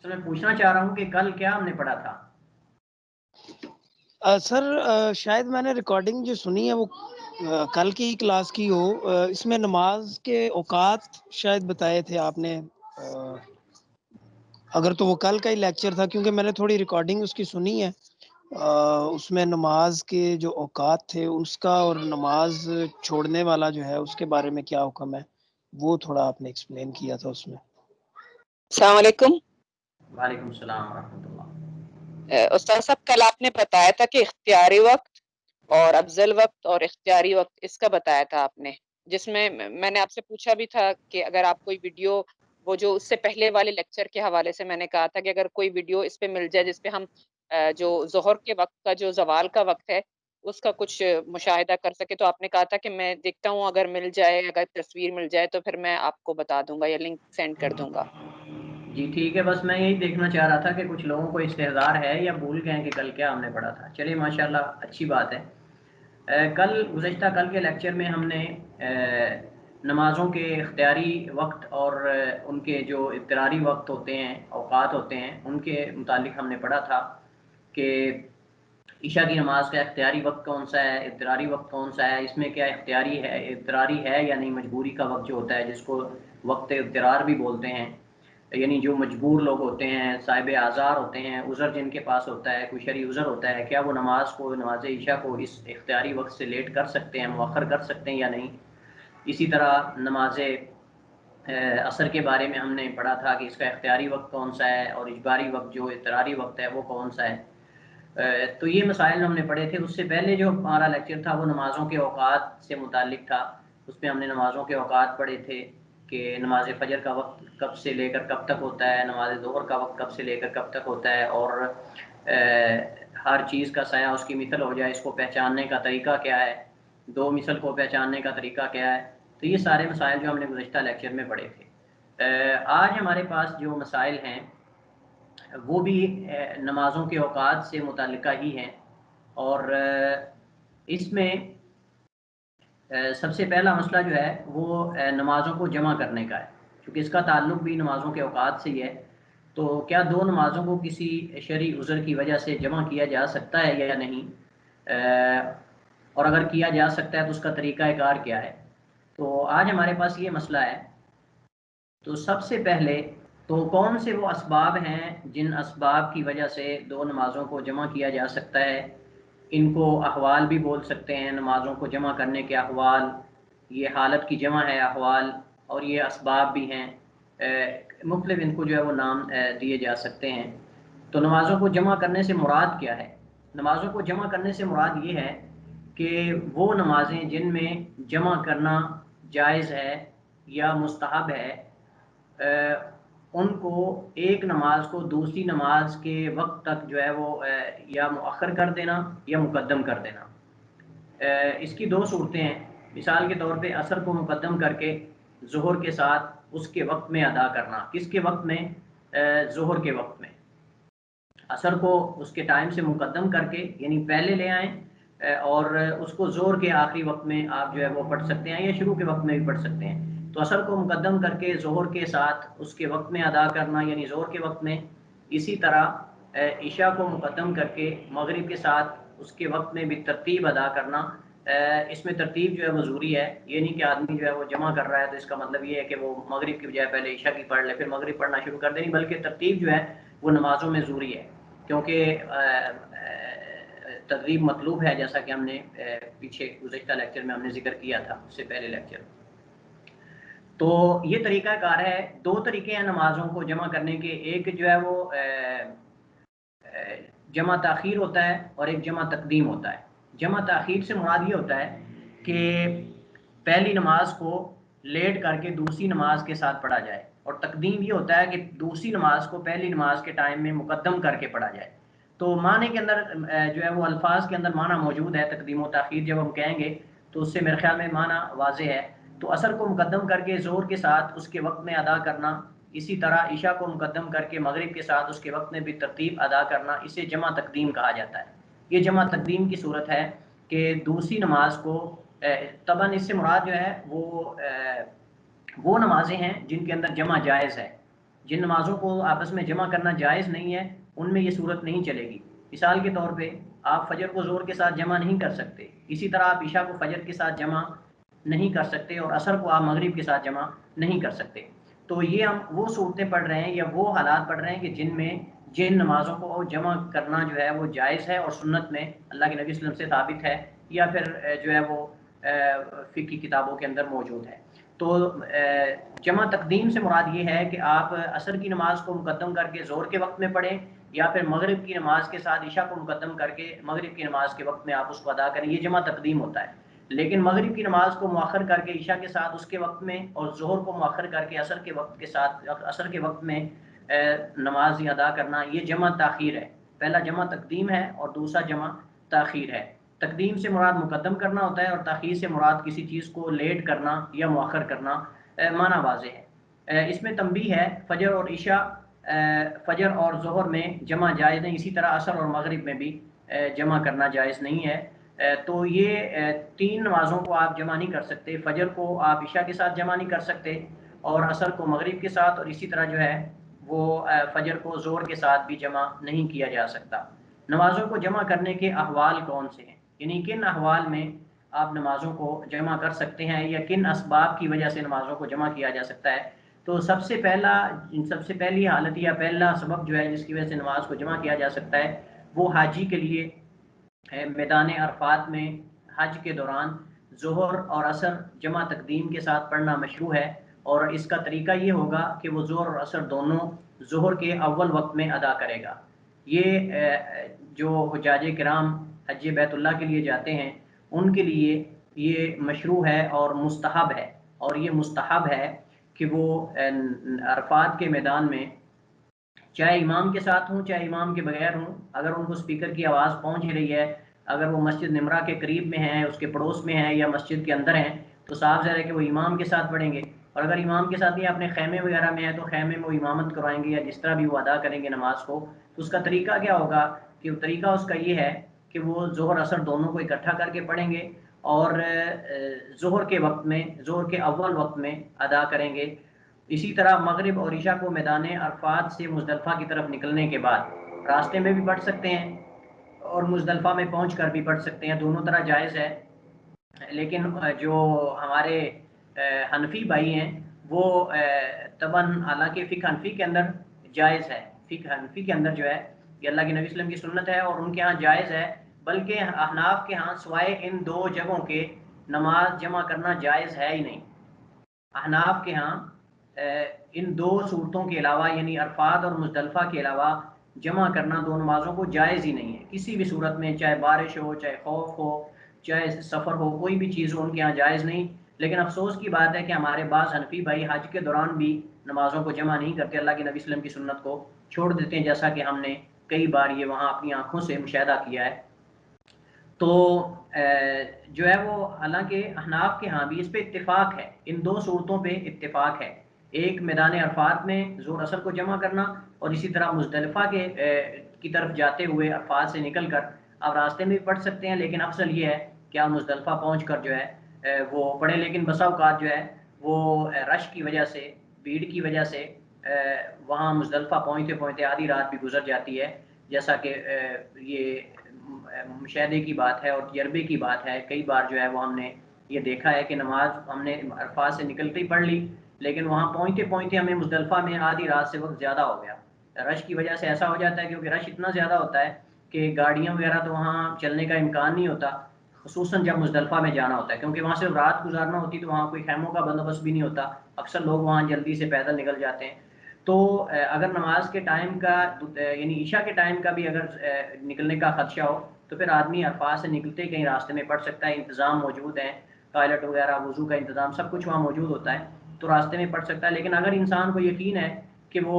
تو میں پوچھنا چاہ رہا ہوں کہ کل کیا ہم نے پڑھا تھا؟ سر شاید میں نے ریکارڈنگ جو سنی ہے وہ کل کی کلاس کی ہو. اس میں نماز کے اوقات شاید بتائے تھے آپ نے. اگر تو وہ کل کا ہی لیکچر تھا، کیونکہ میں نے تھوڑی ریکارڈنگ اس کی سنی ہے. اس میں نماز کے جو اوقات تھے اس کا، اور نماز چھوڑنے والا جو ہے اس کے بارے میں کیا حکم ہے، وہ تھوڑا آپ نے ایکسپلین کیا تھا اس میں. السلام علیکم. وعلیکم السلام ورحمۃ اللہ. استاد صاحب کل آپ نے بتایا تھا کہ اختیاری وقت اور افضل وقت اور اختیاری وقت اس کا بتایا تھا آپ نے، جس میں میں نے آپ سے پوچھا بھی تھا کہ اگر آپ کوئی ویڈیو، وہ جو اس سے پہلے والے لیکچر کے حوالے سے میں نے کہا تھا کہ اگر کوئی ویڈیو اس پہ مل جائے جس پہ ہم جو ظہر کے وقت کا جو زوال کا وقت ہے اس کا کچھ مشاہدہ کر سکے، تو آپ نے کہا تھا کہ میں دیکھتا ہوں اگر مل جائے، اگر تصویر مل جائے تو پھر میں آپ کو بتا دوں گا یا لنک سینڈ کر دوں گا. جی ٹھیک ہے، بس میں یہی دیکھنا چاہ رہا تھا کہ کچھ لوگوں کو استحضار ہے یا بھول گئے کہ کل کیا ہم نے پڑھا تھا. چلیے ماشاءاللہ اچھی بات ہے. گزشتہ کل کے لیکچر میں ہم نے نمازوں کے اختیاری وقت اور ان کے جو اضطراری وقت ہوتے ہیں، اوقات ہوتے ہیں، ان کے متعلق ہم نے پڑھا تھا کہ عشاء کی نماز کا اختیاری وقت کون سا ہے، اضطراری وقت کون سا ہے، اس میں کیا اختیاری ہے، اضطراری ہے یا نہیں، مجبوری کا وقت جو ہوتا ہے جس کو وقت اضطرار بھی بولتے ہیں، یعنی جو مجبور لوگ ہوتے ہیں، صاحب اعذار ہوتے ہیں، عذر جن کے پاس ہوتا ہے، کوئی شرعی عذر ہوتا ہے، کیا وہ نماز عشاء کو اس اختیاری وقت سے لیٹ کر سکتے ہیں، مؤخر کر سکتے ہیں یا نہیں. اسی طرح نماز عصر کے بارے میں ہم نے پڑھا تھا کہ اس کا اختیاری وقت کون سا ہے اور اجباری وقت جو اضطراری وقت ہے وہ کون سا ہے. تو یہ مسائل ہم نے پڑھے تھے. اس سے پہلے جو ہمارا لیکچر تھا وہ نمازوں کے اوقات سے متعلق تھا. اس میں ہم نے نمازوں کے اوقات پڑھے تھے کہ نماز فجر کا وقت کب سے لے کر کب تک ہوتا ہے، نماز ظہر کا وقت کب سے لے کر کب تک ہوتا ہے، اور ہر چیز کا سایہ اس کی مثل ہو جائے، اس کو پہچاننے کا طریقہ کیا ہے، دو مثل کو پہچاننے کا طریقہ کیا ہے. تو یہ سارے مسائل جو ہم نے گزشتہ لیکچر میں پڑھے تھے. آج ہمارے پاس جو مسائل ہیں وہ بھی نمازوں کے اوقات سے متعلقہ ہی ہیں، اور اس میں سب سے پہلا مسئلہ جو ہے وہ نمازوں کو جمع کرنے کا ہے. چونکہ اس کا تعلق بھی نمازوں کے اوقات سے ہی ہے، تو کیا دو نمازوں کو کسی شرعی عذر کی وجہ سے جمع کیا جا سکتا ہے یا نہیں، اور اگر کیا جا سکتا ہے تو اس کا طریقہ کار کیا ہے. تو آج ہمارے پاس یہ مسئلہ ہے. تو سب سے پہلے تو کون سے وہ اسباب ہیں جن اسباب کی وجہ سے دو نمازوں کو جمع کیا جا سکتا ہے. ان کو احوال بھی بول سکتے ہیں، نمازوں کو جمع کرنے کے احوال، یہ حالت کی جمع ہے احوال، اور یہ اسباب بھی ہیں، مختلف ان کو جو ہے وہ نام دیے جا سکتے ہیں. تو نمازوں کو جمع کرنے سے مراد کیا ہے؟ نمازوں کو جمع کرنے سے مراد یہ ہے کہ وہ نمازیں جن میں جمع کرنا جائز ہے یا مستحب ہے، ان کو ایک نماز کو دوسری نماز کے وقت تک جو ہے وہ یا مؤخر کر دینا یا مقدم کر دینا. اس کی دو صورتیں ہیں. مثال کے طور پہ عصر کو مقدم کر کے ظہر کے ساتھ اس کے وقت میں ادا کرنا. کس کے وقت میں؟ ظہر کے وقت میں. عصر کو اس کے ٹائم سے مقدم کر کے، یعنی پہلے لے آئیں اور اس کو ظہر کے آخری وقت میں آپ جو ہے وہ پڑھ سکتے ہیں یا شروع کے وقت میں بھی پڑھ سکتے ہیں. تو عصر کو مقدم کر کے ظہر کے ساتھ اس کے وقت میں ادا کرنا یعنی ظہر کے وقت میں. اسی طرح عشاء کو مقدم کر کے مغرب کے ساتھ اس کے وقت میں بھی ترتیب ادا کرنا. اس میں ترتیب جو ہے وہ ضروری ہے. یہ نہیں کہ آدمی جو ہے وہ جمع کر رہا ہے تو اس کا مطلب یہ ہے کہ وہ مغرب کی بجائے پہلے عشاء کی پڑھ لے پھر مغرب پڑھنا شروع کر دے. نہیں، بلکہ ترتیب جو ہے وہ نمازوں میں ضروری ہے، کیونکہ ترغیب مطلوب ہے، جیسا کہ ہم نے پیچھے گزشتہ لیکچر میں ہم نے ذکر کیا تھا، اس سے پہلے لیکچر. تو یہ طریقہ کار ہے. دو طریقے ہیں نمازوں کو جمع کرنے کے. ایک جو ہے وہ جمع تاخیر ہوتا ہے اور ایک جمع تقدیم ہوتا ہے. جمع تاخیر سے مراد یہ ہوتا ہے کہ پہلی نماز کو لیٹ کر کے دوسری نماز کے ساتھ پڑھا جائے، اور تقدیم یہ ہوتا ہے کہ دوسری نماز کو پہلی نماز کے ٹائم میں مقدم کر کے پڑھا جائے. تو معنی کے اندر جو ہے وہ الفاظ کے اندر معنی موجود ہے. تقدیم و تاخیر جب ہم کہیں گے تو اس سے میرے خیال میں معنی واضح ہے. تو عصر کو مقدم کر کے ظہر کے ساتھ اس کے وقت میں ادا کرنا، اسی طرح عشاء کو مقدم کر کے مغرب کے ساتھ اس کے وقت میں بھی ترتیب ادا کرنا، اسے جمع تقدیم کہا جاتا ہے. یہ جمع تقدیم کی صورت ہے کہ دوسری نماز کو طبعاً اس سے مراد جو ہے وہ نمازیں ہیں جن کے اندر جمع جائز ہے. جن نمازوں کو آپس میں جمع کرنا جائز نہیں ہے ان میں یہ صورت نہیں چلے گی. مثال کے طور پہ آپ فجر کو ظہر کے ساتھ جمع نہیں کر سکتے, اسی طرح آپ عشاء کو فجر کے ساتھ جمع نہیں کر سکتے, اور عصر کو آپ مغرب کے ساتھ جمع نہیں کر سکتے. تو یہ ہم وہ صورتیں پڑھ رہے ہیں یا وہ حالات پڑھ رہے ہیں کہ جن میں جن نمازوں کو جمع کرنا جو ہے وہ جائز ہے اور سنت میں اللہ کے نبی صلی اللہ علیہ وسلم سے ثابت ہے, یا پھر جو ہے وہ فقہ کی کتابوں کے اندر موجود ہے. تو جمع تقدیم سے مراد یہ ہے کہ آپ عصر کی نماز کو مقدم کر کے ظہر کے وقت میں پڑھیں, یا پھر مغرب کی نماز کے ساتھ عشاء کو مقدم کر کے مغرب کی نماز کے وقت میں آپ اس کو ادا کریں. یہ جمع تقدیم ہوتا ہے. لیکن مغرب کی نماز کو مؤخر کر کے عشاء کے ساتھ اس کے وقت میں, اور ظہر کو مؤخر کر کے عصر کے وقت کے ساتھ عصر کے وقت میں نماز ادا کرنا, یہ جمع تاخیر ہے. پہلا جمع تقدیم ہے اور دوسرا جمع تاخیر ہے. تقدیم سے مراد مقدم کرنا ہوتا ہے, اور تاخیر سے مراد کسی چیز کو لیٹ کرنا یا مؤخر کرنا. معنی واضح ہے. اس میں تنبیہ ہے, فجر اور عشاء فجر اور ظہر میں جمع جائز نہیں, اسی طرح عصر اور مغرب میں بھی جمع کرنا جائز نہیں ہے. تو یہ تین نمازوں کو آپ جمع نہیں کر سکتے. فجر کو آپ عشاء کے ساتھ جمع نہیں کر سکتے, اور عصر کو مغرب کے ساتھ, اور اسی طرح جو ہے وہ فجر کو ظہر کے ساتھ بھی جمع نہیں کیا جا سکتا. نمازوں کو جمع کرنے کے احوال کون سے ہیں, یعنی کن احوال میں آپ نمازوں کو جمع کر سکتے ہیں, یا کن اسباب کی وجہ سے نمازوں کو جمع کیا جا سکتا ہے. تو سب سے پہلی حالت یا پہلا سبب جو ہے جس کی وجہ سے نماز کو جمع کیا جا سکتا ہے, وہ حاجی کے لیے میدان عرفات میں حج کے دوران ظہر اور عصر جمع تقدیم کے ساتھ پڑھنا مشروع ہے. اور اس کا طریقہ یہ ہوگا کہ وہ ظہر اور عصر دونوں ظہر کے اول وقت میں ادا کرے گا. یہ جو حجاج کرام حج بیت اللہ کے لیے جاتے ہیں ان کے لیے یہ مشروع ہے اور مستحب ہے. اور یہ مستحب ہے کہ وہ عرفات کے میدان میں چاہے امام کے ساتھ ہوں چاہے امام کے بغیر ہوں, اگر ان کو اسپیکر کی آواز پہنچ رہی ہے, اگر وہ مسجد نمرہ کے قریب میں ہیں, اس کے پڑوس میں ہیں, یا مسجد کے اندر ہیں, تو صاف ظاہر ہے کہ وہ امام کے ساتھ پڑھیں گے. اور اگر امام کے ساتھ نہیں اپنے خیمے وغیرہ میں ہیں تو خیمے میں وہ امامت کروائیں گے, یا جس طرح بھی وہ ادا کریں گے نماز کو. تو اس کا طریقہ کیا ہوگا کہ طریقہ اس کا یہ ہے کہ وہ ظہر عصر دونوں کو اکٹھا کر کے پڑھیں گے, اور ظہر کے وقت میں ظہر کے اول وقت میں ادا کریں گے. اسی طرح مغرب اور عشاء کو میدان عرفات سے مزدلفہ کی طرف نکلنے کے بعد راستے میں بھی پڑھ سکتے ہیں, اور مزدلفہ میں پہنچ کر بھی پڑھ سکتے ہیں. دونوں طرح جائز ہے. لیکن جو ہمارے حنفی بھائی ہیں وہ طبعاً حالانکہ فقہ حنفی کے اندر جائز ہے, فقہ حنفی کے اندر جو ہے یہ اللہ کے نبی صلی اللہ علیہ وسلم کی سنت ہے اور ان کے ہاں جائز ہے, بلکہ احناف کے ہاں سوائے ان دو جگہوں کے نماز جمع کرنا جائز ہے ہی نہیں. احناف کے ہاں ان دو صورتوں کے علاوہ یعنی عرفات اور مزدلفہ کے علاوہ جمع کرنا دو نمازوں کو جائز ہی نہیں ہے کسی بھی صورت میں, چاہے بارش ہو, چاہے خوف ہو, چاہے سفر ہو, کوئی بھی چیز ہو ان کے یہاں جائز نہیں. لیکن افسوس کی بات ہے کہ ہمارے بعض حنفی بھائی حج کے دوران بھی نمازوں کو جمع نہیں کرتے, اللہ کے نبی صلی اللہ علیہ وسلم کی سنت کو چھوڑ دیتے ہیں, جیسا کہ ہم نے کئی بار یہ وہاں اپنی آنکھوں سے مشاہدہ کیا ہے. تو جو ہے وہ حالانکہ احناف کے ہاں بھی اس پہ اتفاق ہے, ان دو صورتوں پہ اتفاق ہے, ایک میدان عرفات میں ظہر عصر کو جمع کرنا, اور اسی طرح مزدلفہ کی طرف جاتے ہوئے عرفات سے نکل کر آپ راستے میں بھی پڑھ سکتے ہیں. لیکن افضل یہ ہے کہ آپ مزدلفہ پہنچ کر جو ہے وہ پڑھیں. لیکن بسا اوقات جو ہے وہ رش کی وجہ سے, بھیڑ کی وجہ سے وہاں مزدلفہ پہنچتے پہنچتے آدھی رات بھی گزر جاتی ہے, جیسا کہ یہ مشاہدے کی بات ہے اور تجربے کی بات ہے. کئی بار جو ہے وہ ہم نے یہ دیکھا ہے کہ نماز ہم نے عرفات سے نکلتے ہی پڑھ لی, لیکن وہاں پہنچتے پہنچتے ہمیں مزدلفہ میں آدھی رات سے وقت زیادہ ہو گیا. رش کی وجہ سے ایسا ہو جاتا ہے کیونکہ رش اتنا زیادہ ہوتا ہے کہ گاڑیاں وغیرہ تو وہاں چلنے کا امکان نہیں ہوتا, خصوصاً جب مزدلفہ میں جانا ہوتا ہے, کیونکہ وہاں سے رات گزارنا ہوتی تو وہاں کوئی خیموں کا بندوبست بھی نہیں ہوتا. اکثر لوگ وہاں جلدی سے پیدل نکل جاتے ہیں. تو اگر نماز کے ٹائم کا یعنی عشاء کے ٹائم کا بھی اگر نکلنے کا خدشہ ہو تو پھر آدمی عرفات سے نکلتے کہیں راستے میں پڑھ سکتا ہے. انتظام موجود ہیں, ٹوائلٹ وغیرہ, وضو کا انتظام, سب کچھ وہاں موجود ہوتا ہے, تو راستے میں پڑھ سکتا ہے. لیکن اگر انسان کو یقین ہے کہ وہ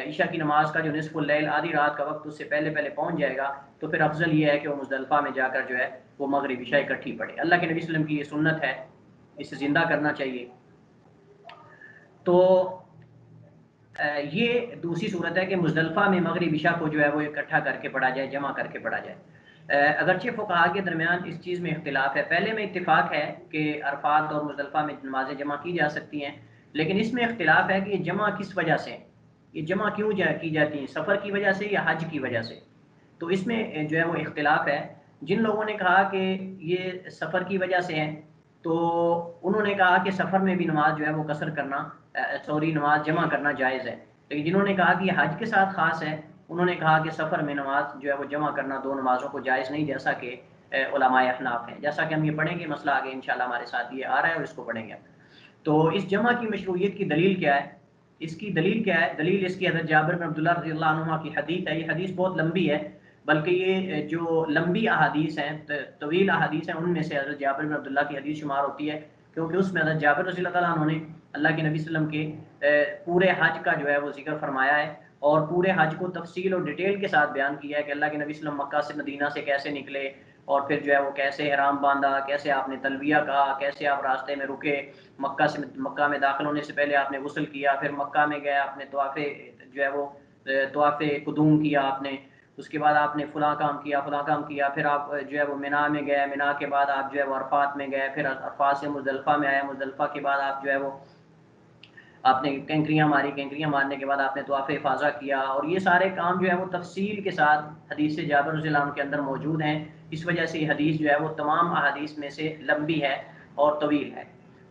عشاء کی نماز کا جو نصف اللیل آدھی رات کا وقت اس سے پہلے پہنچ جائے گا, تو پھر افضل یہ ہے کہ وہ مزدلفہ میں جا کر جو ہے وہ مغرب عشاء اکٹھی پڑھے. اللہ کے نبی صلی اللہ علیہ وسلم کی یہ سنت ہے, اسے زندہ کرنا چاہیے. تو یہ دوسری صورت ہے کہ مزدلفہ میں مغرب عشاء کو جو ہے وہ اکٹھا کر کے پڑھا جائے, جمع کر کے پڑھا جائے. اگرچہ فقہا کے درمیان اس چیز میں اختلاف ہے. پہلے میں اتفاق ہے کہ عرفات اور مزدلفہ میں نمازیں جمع کی جا سکتی ہیں, لیکن اس میں اختلاف ہے کہ یہ جمع کس وجہ سے, یہ جمع کیوں کی جاتی ہیں، سفر کی وجہ سے یا حج کی وجہ سے؟ تو اس میں جو ہے وہ اختلاف ہے۔ جن لوگوں نے کہا کہ یہ سفر کی وجہ سے ہے تو انہوں نے کہا کہ سفر میں بھی نماز جو ہے وہ قصر کرنا نماز جمع کرنا جائز ہے، لیکن جنہوں نے کہا کہ یہ حج کے ساتھ خاص ہے انہوں نے کہا کہ سفر میں نماز جو ہے وہ جمع کرنا دو نمازوں کو جائز نہیں، جیسا کہ علماء احناف ہیں، جیسا کہ ہم یہ پڑھیں گے، مسئلہ آگے انشاءاللہ ہمارے ساتھ یہ آ رہا ہے اور اس کو پڑھیں گے۔ تو اس جمع کی مشروعیت کی دلیل کیا ہے؟ اس کی دلیل کیا ہے؟ دلیل اس کی حضرت جابر بن عبداللہ رضی اللہ عنہ کی حدیث ہے۔ یہ حدیث بہت لمبی ہے، بلکہ یہ جو لمبی احادیث ہیں، طویل احادیث ہیں، ان میں سے حضرت جابر بن عبداللہ کی حدیث شمار ہوتی ہے، کیونکہ اس میں حضرت جابر رضی اللہ عنہ نے اللہ کے نبی صلی اللہ علیہ وسلم کے پورے حج کا جو ہے وہ ذکر فرمایا ہے، اور پورے حج کو تفصیل اور ڈیٹیل کے ساتھ بیان کیا ہے کہ اللہ کے نبی صلی اللہ علیہ وسلم مکہ سے مدینہ سے کیسے نکلے، اور پھر جو ہے وہ کیسے احرام باندھا، کیسے آپ نے تلبیہ کہا، کیسے آپ راستے میں رکے، مکہ میں داخل ہونے سے پہلے آپ نے غسل کیا، پھر مکہ میں گئے آپ نے طواف جو ہے وہ طواف قدوم کیا آپ نے، اس کے بعد آپ نے فلاں کام کیا فلاں کام کیا، پھر آپ جو ہے وہ منا میں گئے، منا کے بعد آپ جو ہے وہ عرفات میں گئے، پھر عرفات سے مزدلفہ میں آئے، مزدلفہ کے بعد آپ جو ہے وہ آپ نے کینکریاں ماری، کینکریاں مارنے کے بعد آپ نے طواف افاضہ کیا، اور یہ سارے کام جو ہے وہ تفصیل کے ساتھ حدیث جابر رضی اللہ عنہ کے اندر موجود ہیں۔ اس وجہ سے یہ حدیث جو ہے وہ تمام احادیث میں سے لمبی ہے اور طویل ہے۔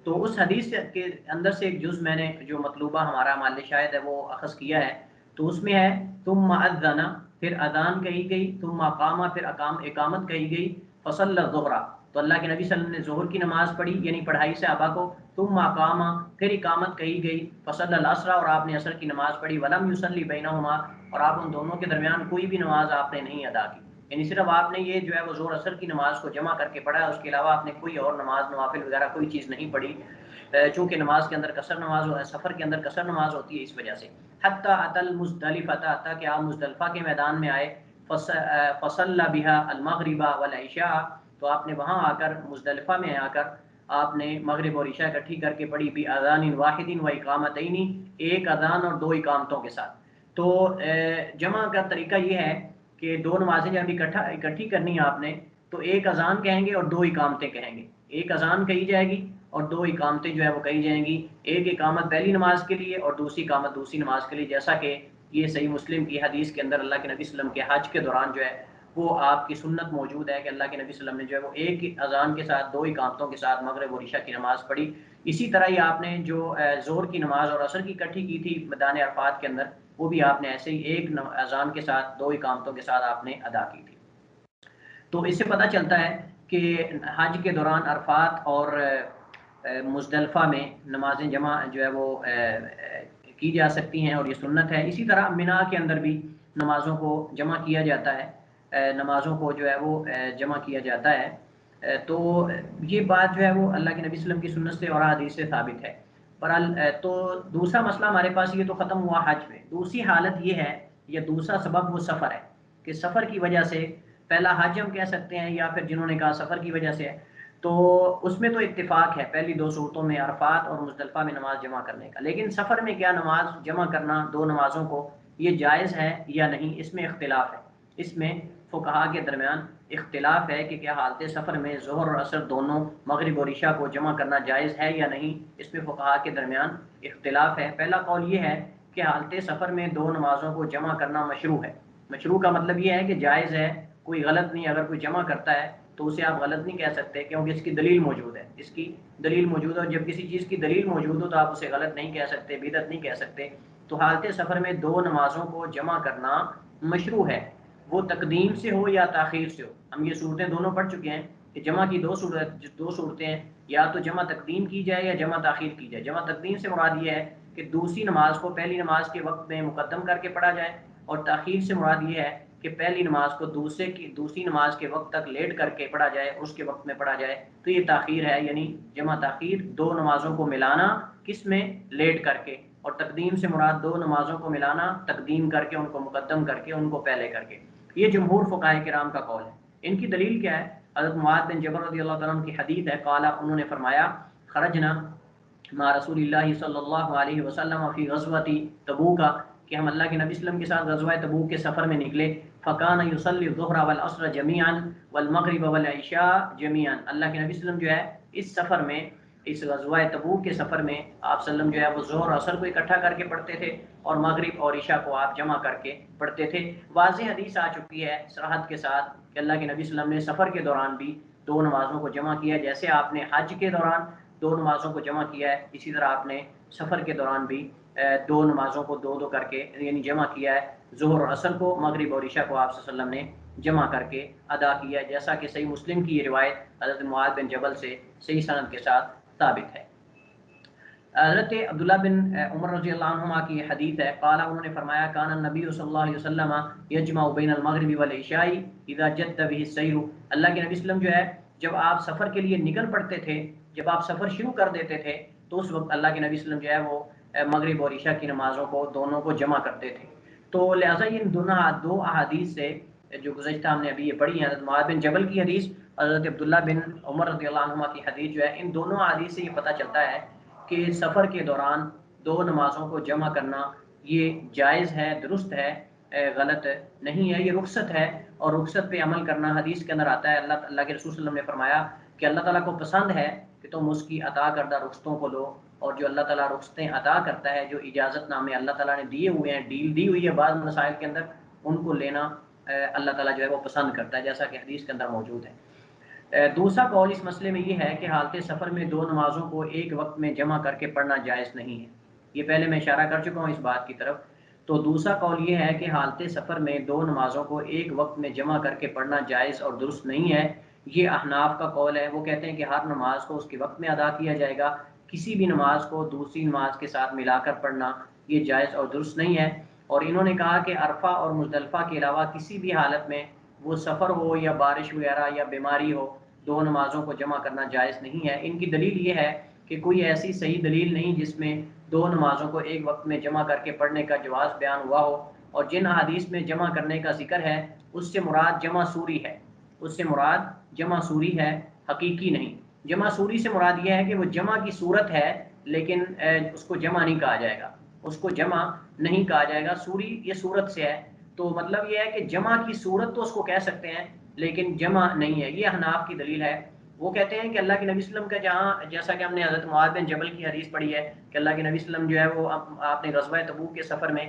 تو اس حدیث کے اندر سے ایک جز میں نے جو مطلوبہ ہمارا محل شاہد ہے وہ اخذ کیا ہے، تو اس میں ہے ثم اذن، پھر اذان کہی گئی، ثم اقام، پھر اقامت کہی گئی، فصلی الظہر، تو اللہ کے نبی صلی اللہ علیہ وسلم نے ظہر کی نماز پڑھی، یعنی پڑھائی صحابہ کو، ثم اقام، پھر اقامت کہی گئی، فصلی العصر، اور آپ نے عصر کی نماز پڑھی، ولم یصلی بینہما، اور آپ ان دونوں کے درمیان کوئی بھی نماز آپ نے نہیں ادا کی، یعنی صرف آپ نے یہ جو ہے وہ ظہر عصر کی نماز کو جمع کر کے پڑھا ہے، اس کے علاوہ آپ نے کوئی اور نماز نوافل وغیرہ کوئی چیز نہیں پڑھی، چونکہ نماز کے اندر قصر نماز ہو، سفر کے اندر قصر نماز ہوتی ہے، اس وجہ سے۔ حتی اتى المزدلفہ، حتیٰ کہ آپ مزدلفہ کے میدان میں آئے، فصلی بها المغرب والعشاء، تو آپ نے وہاں آ کر مزدلفہ میں آ کر آپ نے مغرب اور عشاء اکٹھی کر کے پڑھی، بِأَذَانٍ وَاحِدٍ وَإِقَامَتَيْنِ، ایک اذان اور دو اقامتوں کے ساتھ۔ تو جمع کا طریقہ یہ ہے کہ دو نمازیں جب اکٹھی کرنی ہے آپ نے، تو ایک اذان کہیں گے اور دو اقامتیں کہیں گے، ایک اذان کہی جائے گی اور دو اقامتیں جو ہے وہ کہی جائیں گی، ایک اقامت پہلی نماز کے لیے اور دوسری اقامت دوسری نماز کے لیے، جیسا کہ یہ صحیح مسلم کی حدیث کے اندر اللہ کے نبی صلی اللہ علیہ وسلم کے حج کے دوران جو ہے وہ آپ کی سنت موجود ہے کہ اللہ کے نبی صلی اللہ علیہ وسلم نے جو ہے وہ ایک اذان کے ساتھ دو اقامتوں کے ساتھ مغرب اور عشاء کی نماز پڑھی۔ اسی طرح ہی آپ نے جو ظہر کی نماز اور عصر کی اکٹھی کی تھی میدان عرفات کے اندر، وہ بھی آپ نے ایسے ہی ایک اذان کے ساتھ دو اقامتوں کے ساتھ آپ نے ادا کی تھی۔ تو اس سے پتہ چلتا ہے کہ حج کے دوران عرفات اور مزدلفہ میں نمازیں جمع جو ہے وہ کی جا سکتی ہیں اور یہ سنت ہے۔ اسی طرح منا کے اندر بھی نمازوں کو جمع کیا جاتا ہے، نمازوں کو جو ہے وہ جمع کیا جاتا ہے۔ تو یہ بات جو ہے وہ اللہ کے نبی صلی اللہ علیہ وسلم کی سنت سے اور حدیث سے ثابت ہے۔ تو دوسرا مسئلہ ہمارے پاس یہ تو ختم ہوا حج میں۔ دوسری حالت یہ ہے یا دوسرا سبب وہ سفر ہے کہ سفر کی وجہ سے، پہلا حج ہم کہہ سکتے ہیں یا پھر جنہوں نے کہا سفر کی وجہ سے ہے، تو اس میں تو اتفاق ہے پہلی دو صورتوں میں عرفات اور مزدلفہ میں نماز جمع کرنے کا، لیکن سفر میں کیا نماز جمع کرنا دو نمازوں کو یہ جائز ہے یا نہیں، اس میں اختلاف ہے۔ اس میں فقہا کے درمیان اختلاف ہے کہ کیا حالت سفر میں ظہر اور عصر دونوں مغرب اور عشاء کو جمع کرنا جائز ہے یا نہیں، اس میں فقہا کے درمیان اختلاف ہے۔ پہلا قول یہ ہے کہ حالت سفر میں دو نمازوں کو جمع کرنا مشروع ہے۔ مشروع کا مطلب یہ ہے کہ جائز ہے، کوئی غلط نہیں، اگر کوئی جمع کرتا ہے تو اسے آپ غلط نہیں کہہ سکتے کیونکہ اس کی دلیل موجود ہے، اس کی دلیل موجود ہے، اور جب کسی چیز کی دلیل موجود ہو تو آپ اسے غلط نہیں کہہ سکتے، بدعت نہیں کہہ سکتے۔ تو حالت سفر میں دو نمازوں کو جمع کرنا مشروع ہے، وہ تقدیم سے ہو یا تاخیر سے ہو۔ ہم یہ صورتیں دونوں پڑھ چکے ہیں کہ جمع کی دو صورتیں ہیں، یا تو جمع تقدیم کی جائے یا جمع تاخیر کی جائے۔ جمع تقدیم سے مراد یہ ہے کہ دوسری نماز کو پہلی نماز کے وقت میں مقدم کر کے پڑھا جائے، اور تاخیر سے مراد یہ ہے کہ پہلی نماز کو دوسری نماز کے وقت تک لیٹ کر کے پڑھا جائے، اس کے وقت میں پڑھا جائے، تو یہ تاخیر ہے، یعنی جمع تاخیر دو نمازوں کو ملانا، کس میں؟ لیٹ کر کے۔ اور تقدیم سے مراد دو نمازوں کو ملانا تقدیم کر کے، ان کو مقدم کر کے، ان کو پہلے کر کے۔ یہ جمہور فقہاء کرام کا قول ہے۔ ان کی دلیل کیا ہے؟ حضرت معاذ بن جبل رضی اللہ تعالیٰ عنہ کی حدیث ہے، قال، انہوں نے فرمایا، خرجنا مع رسول اللہ صلی اللہ علیہ وسلم فی غزوۃ تبوک، کہ ہم اللہ کے نبی صلی اللہ علیہ وسلم کے ساتھ غزوہ تبوک کے سفر میں نکلے، فکان یصلی الظہر والعصر جمیعا والمغرب والعشاء جمیعا، اللہ کے نبی صلی اللہ علیہ وسلم جو ہے اس سفر میں اس غزوہ تبوک کے سفر میں آپ صلی اللہ علیہ وسلم جو ہے وہ ظہر اور عصر کو اکٹھا کر کے پڑھتے تھے اور مغرب اور عشاء کو آپ جمع کر کے پڑھتے تھے۔ واضح حدیث آ چکی ہے صراحت کے ساتھ کہ اللہ کے نبی صلی اللہ علیہ وسلم نے سفر کے دوران بھی دو نمازوں کو جمع کیا ہے، جیسے آپ نے حج کے دوران دو نمازوں کو جمع کیا ہے، اسی طرح آپ نے سفر کے دوران بھی دو نمازوں کو دو دو کر کے یعنی جمع کیا ہے۔ ظہر اور عصر کو، مغرب اور عشاء کو آپ صلی اللہ علیہ وسلم نے جمع کر کے ادا کیا ہے، جیسا کہ صحیح مسلم کی یہ روایت حضرت معاذ بن جبل سے صحیح سند کے ساتھ ثابت ہے۔ حضرت عبداللہ بن عمر رضی اللہ عنہما کی حدیث ہے، قال انہوں نے فرمایا کان النبی صلی اللہ علیہ وسلم یجمع بین المغرب والعشاء اذا جد به السیر، اللہ کے نبی صلی اللہ علیہ وسلم جو ہے جب آپ سفر کے لیے نکل پڑتے تھے، جب آپ سفر شروع کر دیتے تھے تو اس وقت اللہ کے نبی صلی اللہ علیہ وسلم جو ہے وہ مغرب اور عشاء کی نمازوں کو دونوں کو جمع کرتے تھے۔ تو لہٰذا یہ دو احادیث سے جو گزشتہ ہم نے ابھی یہ پڑھی ہیں، حضرت معاذ بن جبل کی حدیث، حضرت عبداللہ بن عمر رضی اللہ عنہما کی حدیث جو ہے، ان دونوں احادیث سے یہ پتہ چلتا ہے کہ سفر کے دوران دو نمازوں کو جمع کرنا یہ جائز ہے، درست ہے، غلط نہیں ہے، یہ رخصت ہے، اور رخصت پہ عمل کرنا حدیث کے اندر آتا ہے۔ اللہ کے رسول صلی اللہ علیہ وسلم نے فرمایا کہ اللہ تعالیٰ کو پسند ہے کہ تم اس کی عطا کردہ رخصتوں کو لو، اور جو اللہ تعالیٰ رخصتیں عطا کرتا ہے، جو اجازت نامے اللہ تعالیٰ نے دیے ہوئے ہیں، ڈیل دی ہوئی ہے بعض مسائل کے اندر، ان کو لینا اللہ تعالیٰ جو ہے وہ پسند کرتا ہے، جیسا کہ حدیث کے اندر موجود ہے۔ دوسرا قول اس مسئلے میں یہ ہے کہ حالت سفر میں دو نمازوں کو ایک وقت میں جمع کر کے پڑھنا جائز نہیں ہے، یہ پہلے میں اشارہ کر چکا ہوں اس بات کی طرف۔ تو دوسرا قول یہ ہے کہ حالت سفر میں دو نمازوں کو ایک وقت میں جمع کر کے پڑھنا جائز اور درست نہیں ہے، یہ احناف کا قول ہے۔ وہ کہتے ہیں کہ ہر نماز کو اس کے وقت میں ادا کیا جائے گا، کسی بھی نماز کو دوسری نماز کے ساتھ ملا کر پڑھنا یہ جائز اور درست نہیں ہے۔ اور انہوں نے کہا کہ عرفہ اور مزدلفہ کے علاوہ کسی بھی حالت میں، وہ سفر ہو یا بارش وغیرہ یا بیماری ہو، دو نمازوں کو جمع کرنا جائز نہیں ہے۔ ان کی دلیل یہ ہے کہ کوئی ایسی صحیح دلیل نہیں جس میں دو نمازوں کو ایک وقت میں جمع کر کے پڑھنے کا جواز بیان ہوا ہو، اور جن حدیث میں جمع کرنے کا ذکر ہے اس سے مراد جمع سوری ہے، اس سے مراد جمع سوری ہے، حقیقی نہیں۔ جمع سوری سے مراد یہ ہے کہ وہ جمع کی صورت ہے لیکن اس کو جمع نہیں کہا جائے گا، اس کو جمع نہیں کہا جائے گا، سوری یہ صورت سے ہے، تو مطلب یہ ہے کہ جمع کی صورت تو اس کو کہہ سکتے ہیں لیکن جمع نہیں ہے، یہ احناف کی دلیل ہے۔ وہ کہتے ہیں کہ اللہ کے نبی صلی اللہ علیہ وسلم کا جہاں، جیسا کہ ہم نے حضرت معاذ بن جبل کی حدیث پڑھی ہے کہ اللہ کے نبی صلی اللہ علیہ وسلم جو ہے وہ آپ نے غزوہ تبوک کے سفر میں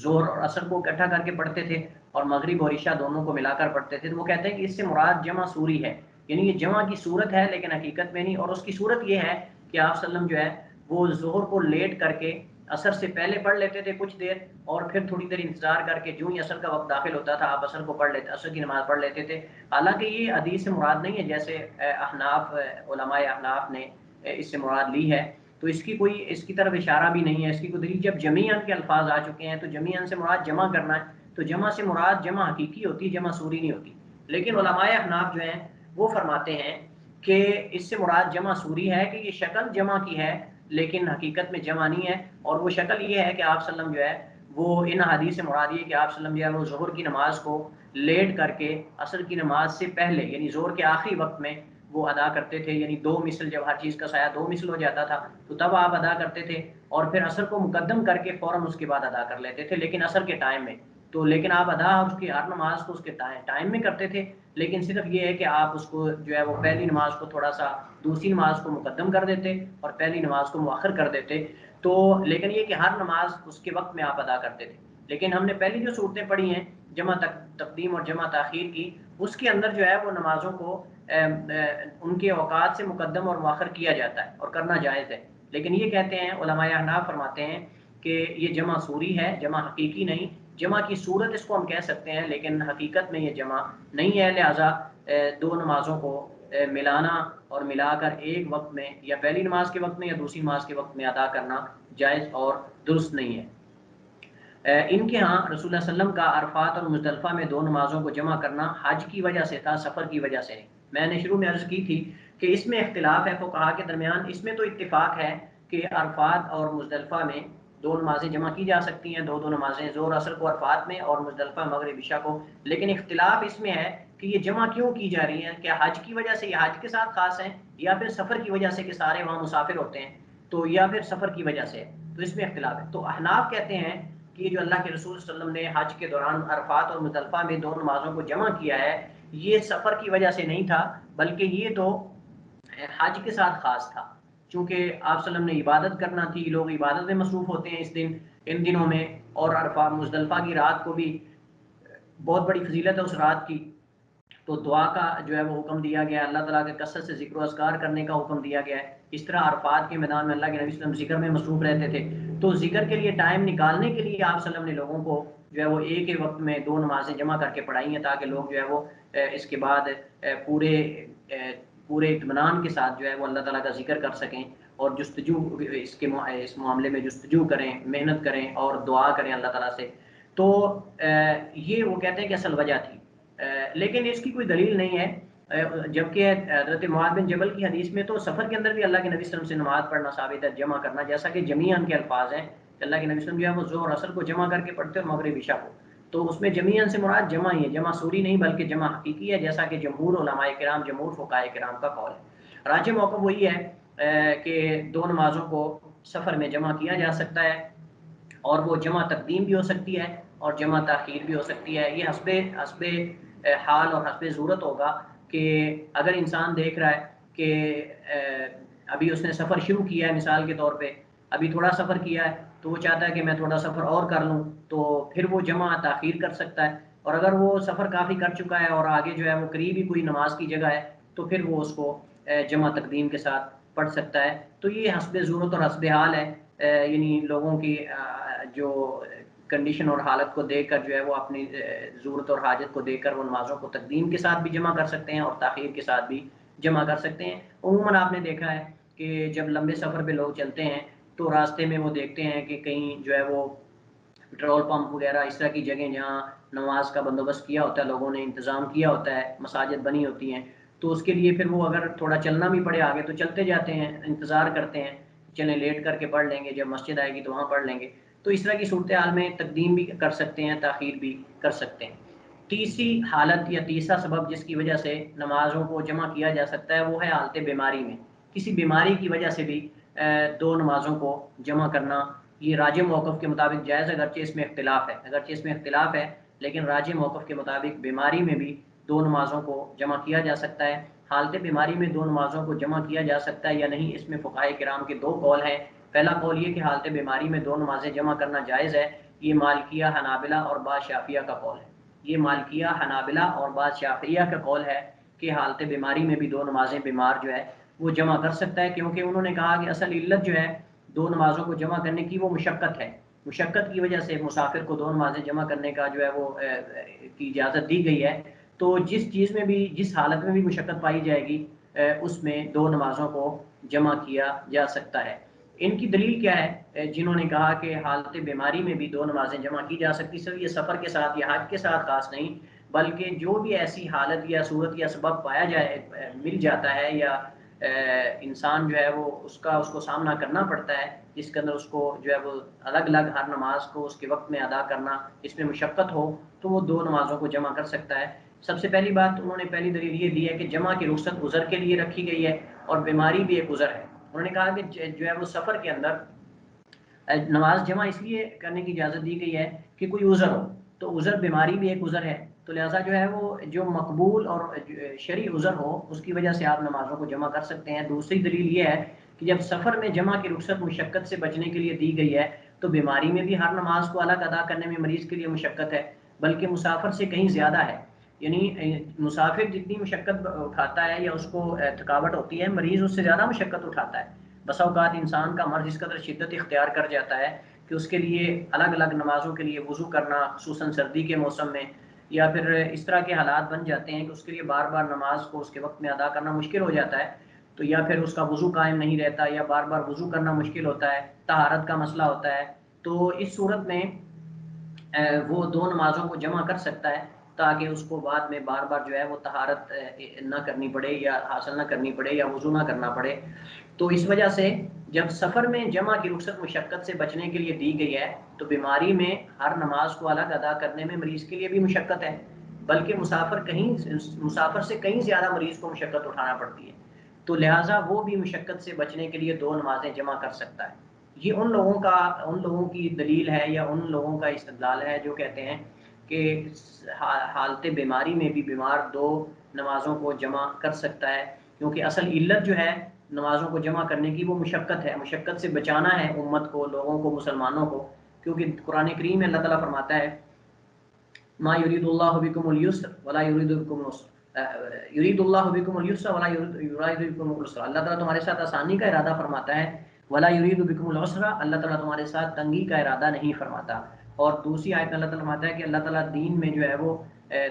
ظہر اور عصر کو اکٹھا کر کے پڑھتے تھے اور مغرب اور عشاء دونوں کو ملا کر پڑھتے تھے، تو وہ کہتے ہیں کہ اس سے مراد جمع سوری ہے، یعنی یہ جمع کی صورت ہے لیکن حقیقت میں نہیں، اور اس کی صورت یہ ہے کہ آپ صلی اللہ علیہ وسلم جو ہے وہ ظہر کو لیٹ کر کے عصر سے پہلے پڑھ لیتے تھے کچھ دیر، اور پھر تھوڑی دیر انتظار کر کے جو ہی عصر کا وقت داخل ہوتا تھا آپ عصر کو پڑھ لیتے، عصر کی نماز پڑھ لیتے تھے۔ حالانکہ یہ حدیث سے مراد نہیں ہے، جیسے احناف علماء احناف نے اس سے مراد لی ہے، تو اس کی کوئی اس کی طرف اشارہ بھی نہیں ہے، اس کی کوئی دلیل، جب جمیعاً کے الفاظ آ چکے ہیں تو جمیعاً سے مراد جمع کرنا ہے، تو جمع سے مراد جمع حقیقی ہوتی ہے، جمع سوری نہیں ہوتی۔ لیکن علماء احناف جو ہیں وہ فرماتے ہیں کہ اس سے مراد جمع سوری ہے، کہ یہ شکل جمع کی ہے لیکن حقیقت میں جمع نہیں ہے، اور وہ شکل یہ ہے کہ آپ صلی اللہ علیہ وسلم جو ہے وہ ان حدیث سے مراد یہ کہ آپ صلی اللہ علیہ وسلم جو ہے وہ ظہر کی نماز کو لیٹ کر کے عصر کی نماز سے پہلے، یعنی ظہر کے آخری وقت میں وہ ادا کرتے تھے، یعنی دو مثل، جب ہر چیز کا سایہ دو مثل ہو جاتا تھا تو تب آپ ادا کرتے تھے، اور پھر عصر کو مقدم کر کے فوراً اس کے بعد ادا کر لیتے تھے، لیکن عصر کے ٹائم میں تو، لیکن آپ ادا اس کی ہر نماز کو اس کے ٹائم میں کرتے تھے، لیکن صرف یہ ہے کہ آپ اس کو جو ہے وہ پہلی نماز کو تھوڑا سا دوسری نماز کو مقدم کر دیتے اور پہلی نماز کو مؤخر کر دیتے، تو لیکن یہ کہ ہر نماز اس کے وقت میں آپ ادا کرتے تھے۔ لیکن ہم نے پہلی جو صورتیں پڑھی ہیں جمع تقدیم اور جمع تاخیر کی، اس کے اندر جو ہے وہ نمازوں کو ان کے اوقات سے مقدم اور مؤخر کیا جاتا ہے اور کرنا جائز ہے، لیکن یہ کہتے ہیں علماء احناف فرماتے ہیں کہ یہ جمع سوری ہے، جمع حقیقی نہیں، جمع کی صورت اس کو ہم کہہ سکتے ہیں لیکن حقیقت میں یہ جمع نہیں ہے، لہٰذا دو نمازوں کو ملانا اور ملا کر ایک وقت میں، یا پہلی نماز کے وقت میں یا دوسری نماز کے وقت میں ادا کرنا جائز اور درست نہیں ہے۔ ان کے ہاں رسول اللہ صلی اللہ علیہ وسلم کا عرفات اور مزدلفہ میں دو نمازوں کو جمع کرنا حج کی وجہ سے تھا، سفر کی وجہ سے نہیں۔ میں نے شروع میں عرض کی تھی کہ اس میں اختلاف ہے فقہا کے درمیان، اس میں تو اتفاق ہے کہ عرفات اور مزدلفہ میں دو نمازیں جمع کی جا سکتی ہیں، دو نمازیں ظہر عصر کو عرفات میں اور مزدلفہ مغرب عشاء کو، لیکن اختلاف اس میں ہے کہ یہ جمع کیوں کی جا رہی ہیں، کیا حج کی وجہ سے، یہ حج کے ساتھ خاص ہیں، یا پھر سفر کی وجہ سے کہ سارے وہاں مسافر ہوتے ہیں، تو یا پھر سفر کی وجہ سے، تو اس میں اختلاف ہے۔ تو احناف کہتے ہیں کہ یہ جو اللہ کے رسول صلی اللہ علیہ وسلم نے حج کے دوران عرفات اور مزدلفہ میں دو نمازوں کو جمع کیا ہے، یہ سفر کی وجہ سے نہیں تھا، بلکہ یہ تو حج کے ساتھ خاص تھا، چونکہ آپ صلی اللہ علیہ وسلم نے عبادت کرنا تھی، لوگ عبادت میں مصروف ہوتے ہیں اس دن، ان دنوں میں، اور عرفہ مزدلفہ کی رات کو بھی بہت بڑی فضیلت ہے اس رات کی، تو دعا کا جو ہے وہ حکم دیا گیا ہے، اللہ تعالیٰ کے کثرت سے ذکر و اذکار کرنے کا حکم دیا گیا ہے۔ اس طرح عرفات کے میدان میں اللہ کے نبی صلی اللہ علیہ وسلم ذکر میں مصروف رہتے تھے، تو ذکر کے لیے ٹائم نکالنے کے لیے آپ صلی اللہ علیہ وسلم نے لوگوں کو جو ہے وہ ایک ہی وقت میں 2 نمازیں جمع کر کے پڑھائی ہیں، تاکہ لوگ جو ہے وہ اس کے بعد پورے اطمینان کے ساتھ جو ہے وہ اللہ تعالیٰ کا ذکر کر سکیں، اور جستجو اس معاملے میں جستجو کریں، محنت کریں اور دعا کریں اللہ تعالیٰ سے۔ تو یہ وہ کہتے ہیں کہ اصل وجہ تھی، لیکن اس کی کوئی دلیل نہیں ہے، جبکہ حضرت معاذ بن جبل کی حدیث میں تو سفر کے اندر بھی اللہ کے نبی صلی اللہ علیہ وسلم سے نماز پڑھنا ثابت ہے، جمع کرنا، جیسا کہ جمیعاً کے الفاظ ہیں کہ اللہ کے نبی صلی اللہ علیہ وسلم جو ہے وہ ظہر اثر کو جمع کر کے پڑھتے اور مغرب عشاء کو، تو اس میں جمیعاً سے مراد جمع ہی ہے، جمع سوری نہیں بلکہ جمع حقیقی ہے، جیسا کہ جمہور علماء کرام، جمہور فقہاء کرام کا قول ہے۔ راجح موقف وہی ہے کہ 2 نمازوں کو سفر میں جمع کیا جا سکتا ہے، اور وہ جمع تقدیم بھی ہو سکتی ہے اور جمع تاخیر بھی ہو سکتی ہے، یہ حسب حال اور حسب ضرورت ہوگا، کہ اگر انسان دیکھ رہا ہے کہ ابھی اس نے سفر شروع کیا ہے، مثال کے طور پہ ابھی تھوڑا سفر کیا ہے، تو وہ چاہتا ہے کہ میں تھوڑا سفر اور کر لوں، تو پھر وہ جمع تاخیر کر سکتا ہے، اور اگر وہ سفر کافی کر چکا ہے اور آگے جو ہے وہ قریب ہی کوئی نماز کی جگہ ہے، تو پھر وہ اس کو جمع تقدیم کے ساتھ پڑھ سکتا ہے۔ تو یہ حسب ضرورت اور حسب حال ہے، یعنی لوگوں کی جو کنڈیشن اور حالت کو دیکھ کر جو ہے وہ اپنی ضرورت اور حاجت کو دیکھ کر وہ نمازوں کو تقدیم کے ساتھ بھی جمع کر سکتے ہیں اور تاخیر کے ساتھ بھی جمع کر سکتے ہیں۔ عموماً آپ نے دیکھا ہے کہ جب لمبے سفر پہ لوگ چلتے ہیں تو راستے میں وہ دیکھتے ہیں کہ کہیں جو ہے وہ پٹرول پمپ وغیرہ اس طرح کی جگہیں جہاں نماز کا بندوبست کیا ہوتا ہے، لوگوں نے انتظام کیا ہوتا ہے، مساجد بنی ہوتی ہیں، تو اس کے لیے پھر وہ اگر تھوڑا چلنا بھی پڑے آگے تو چلتے جاتے ہیں، انتظار کرتے ہیں، چلیں لیٹ کر کے پڑھ لیں گے، جب مسجد آئے گی تو وہاں پڑھ لیں گے۔ تو اس طرح کی صورتحال میں تقدیم بھی کر سکتے ہیں، تاخیر بھی کر سکتے ہیں۔ تیسری حالت یا تیسرا سبب جس کی وجہ سے نمازوں کو جمع کیا جا سکتا ہے وہ ہے حالت بیماری میں، کسی بیماری کی وجہ سے بھی 2 نمازوں کو جمع کرنا یہ راجح موقف کے مطابق جائز، اگرچہ اس میں اختلاف ہے، لیکن راجح موقف کے مطابق بیماری میں بھی 2 نمازوں کو جمع کیا جا سکتا ہے۔ حالت بیماری میں 2 نمازوں کو جمع کیا جا سکتا ہے یا نہیں، اس میں فقہاء کرام کے 2 قول ہیں۔ پہلا قول یہ کہ حالت بیماری میں 2 نمازیں جمع کرنا جائز ہے، یہ مالکیہ، حنابلہ اور بعض شافعیہ کا قول ہے۔ یہ مالکیہ، حنابلہ اور بعض شافعیہ کا قول ہے کہ حالت بیماری میں بھی 2 نمازیں بیمار جو ہے وہ جمع کر سکتا ہے، کیونکہ انہوں نے کہا کہ اصل علت جو ہے 2 نمازوں کو جمع کرنے کی وہ مشقت ہے، مشقت کی وجہ سے مسافر کو 2 نمازیں جمع کرنے کا جو ہے وہ کی اجازت دی گئی ہے۔ تو جس چیز میں بھی، جس حالت میں بھی مشقت پائی جائے گی اس میں 2 نمازوں کو جمع کیا جا سکتا ہے۔ ان کی دلیل کیا ہے جنہوں نے کہا کہ حالت بیماری میں بھی 2 نمازیں جمع کی جا سکتی؟ صرف یہ سفر کے ساتھ یا حج کے ساتھ خاص نہیں، بلکہ جو بھی ایسی حالت یا صورت یا سبب پایا جائے، مل جاتا ہے، یا انسان جو ہے وہ اس کو سامنا کرنا پڑتا ہے، جس کے اندر اس کو جو ہے وہ الگ الگ ہر نماز کو اس کے وقت میں ادا کرنا اس میں مشقت ہو، تو وہ 2 نمازوں کو جمع کر سکتا ہے۔ سب سے پہلی بات انہوں نے پہلی دلیل یہ دی ہے کہ جمع کی رخصت عذر کے لیے رکھی گئی ہے، اور بیماری بھی ایک عذر ہے۔ انہوں نے کہا کہ جو ہے وہ سفر کے اندر نماز جمع اس لیے کرنے کی اجازت دی گئی ہے کہ کوئی عذر ہو، تو عذر بیماری بھی ایک عذر ہے، تو لہٰذا جو ہے وہ جو مقبول اور شرعی عذر ہو اس کی وجہ سے آپ نمازوں کو جمع کر سکتے ہیں۔ دوسری دلیل یہ ہے کہ جب سفر میں جمع کی رخصت مشقت سے بچنے کے لیے دی گئی ہے، تو بیماری میں بھی ہر نماز کو الگ ادا کرنے میں مریض کے لیے مشقت ہے، بلکہ مسافر سے کہیں زیادہ ہے، یعنی مسافر جتنی مشقت اٹھاتا ہے یا اس کو تھکاوٹ ہوتی ہے، مریض اس سے زیادہ مشقت اٹھاتا ہے۔ بسا اوقات انسان کا مرض اس قدر شدت اختیار کر جاتا ہے کہ اس کے لیے الگ الگ نمازوں کے لیے وضو کرنا، خصوصاً سردی کے موسم میں، یا پھر اس طرح کے حالات بن جاتے ہیں کہ اس کے لیے بار بار نماز کو اس کے وقت میں ادا کرنا مشکل ہو جاتا ہے، تو یا پھر اس کا وضو قائم نہیں رہتا، یا بار بار وضو کرنا مشکل ہوتا ہے، طہارت کا مسئلہ ہوتا ہے، تو اس صورت میں وہ 2 نمازوں کو جمع کر سکتا ہے، تاکہ اس کو بعد میں بار بار جو ہے وہ طہارت نہ کرنی پڑے، یا حاصل نہ کرنی پڑے، یا وضو نہ کرنا پڑے۔ تو اس وجہ سے جب سفر میں جمع کی رخصت مشقت سے بچنے کے لیے دی گئی ہے، تو بیماری میں ہر نماز کو الگ ادا کرنے میں مریض کے لیے بھی مشقت ہے، بلکہ مسافر سے کہیں زیادہ مریض کو مشقت اٹھانا پڑتی ہے، تو لہٰذا وہ بھی مشقت سے بچنے کے لیے 2 نمازیں جمع کر سکتا ہے۔ یہ ان لوگوں کی دلیل ہے یا ان لوگوں کا استدلال ہے جو کہتے ہیں کہ حالت بیماری میں بھی بیمار 2 نمازوں کو جمع کر سکتا ہے، کیونکہ اصل علت جو ہے نمازوں کو جمع کرنے کی وہ مشقت ہے، مشقت سے بچانا ہے امت کو، لوگوں کو، مسلمانوں کو، کیونکہ قرآن کریم میں اللہ تعالیٰ فرماتا ہے ما یرید اللہ بکم اليسر ولا یرید بکم العسر، یرید اللہ بکم اليسر ولا یرید بکم العسر، اللہ تعالیٰ تمہارے ساتھ آسانی کا ارادہ فرماتا ہے، ولا یرید بکم العسر، اللہ تعالیٰ تمہارے ساتھ تنگی کا ارادہ نہیں فرماتا۔ اور دوسری آیت میں اللہ تعالیٰ فرماتا ہے کہ اللہ تعالیٰ دین میں جو ہے وہ